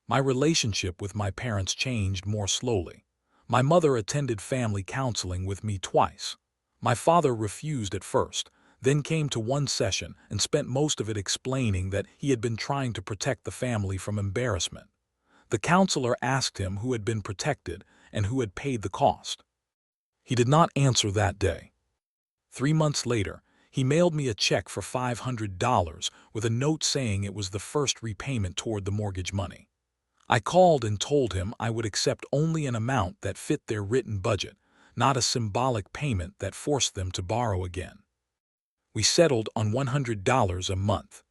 My relationship with my parents changed more slowly. My mother attended family counseling with me twice. My father refused at first, then came to one session and spent most of it explaining that he had been trying to protect the family from embarrassment. The counselor asked him who had been protected and who had paid the cost. He did not answer that day. 3 months later, he mailed me a check for $500 with a note saying it was the first repayment toward the mortgage money. I called and told him I would accept only an amount that fit their written budget, not a symbolic payment that forced them to borrow again. We settled on $100 a month.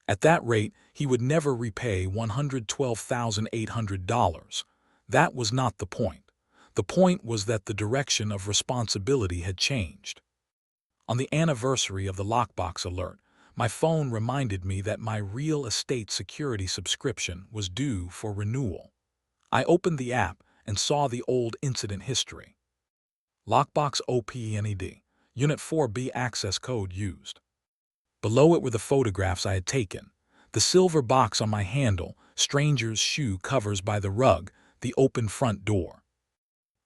At that rate, he would never repay $112,800. That was not the point. The point was that the direction of responsibility had changed. On the anniversary of the lockbox alert, my phone reminded me that my real estate security subscription was due for renewal. I opened the app and saw the old incident history. Lockbox OPNED, Unit 4B access code used. Below it were the photographs I had taken. The silver box on my handle, stranger's shoe covers by the rug, the open front door.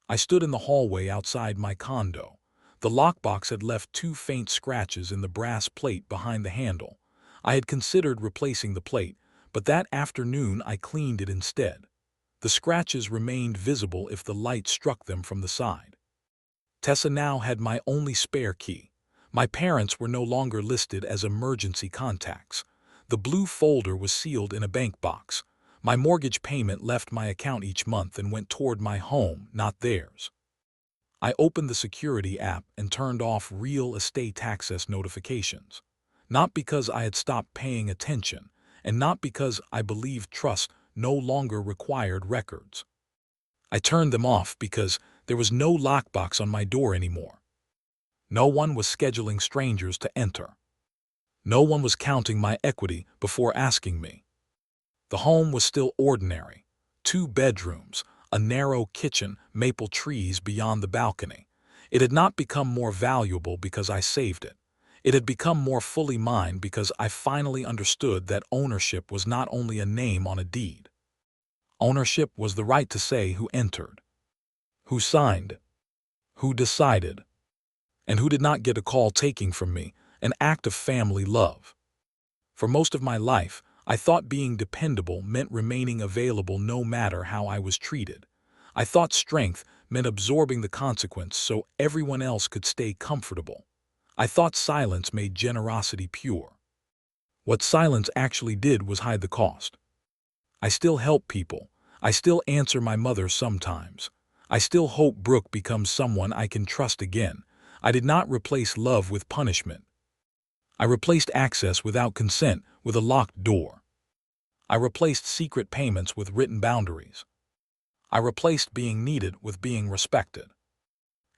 I stood in the hallway outside my condo. The lockbox had left 2 faint scratches in the brass plate behind the handle. I had considered replacing the plate, but that afternoon I cleaned it instead. The scratches remained visible if the light struck them from the side. Tessa now had my only spare key. My parents were no longer listed as emergency contacts. The blue folder was sealed in a bank box. My mortgage payment left my account each month and went toward my home, not theirs. I opened the security app and turned off real estate access notifications. Not because I had stopped paying attention, and not because I believed trust no longer required records. I turned them off because there was no lockbox on my door anymore. No one was scheduling strangers to enter. No one was counting my equity before asking me. The home was still ordinary. 2 bedrooms, a narrow kitchen, maple trees beyond the balcony. It had not become more valuable because I saved it. It had become more fully mine because I finally understood that ownership was not only a name on a deed. Ownership was the right to say who entered, who signed, who decided, and who did not get a call taking from me, an act of family love. For most of my life, I thought being dependable meant remaining available no matter how I was treated. I thought strength meant absorbing the consequence so everyone else could stay comfortable. I thought silence made generosity pure. What silence actually did was hide the cost. I still help people. I still answer my mother sometimes. I still hope Brooke becomes someone I can trust again. I did not replace love with punishment. I replaced access without consent with a locked door. I replaced secret payments with written boundaries. I replaced being needed with being respected.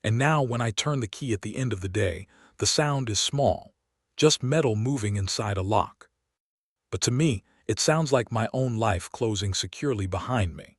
And now when I turn the key at the end of the day, the sound is small, just metal moving inside a lock. But to me, it sounds like my own life closing securely behind me.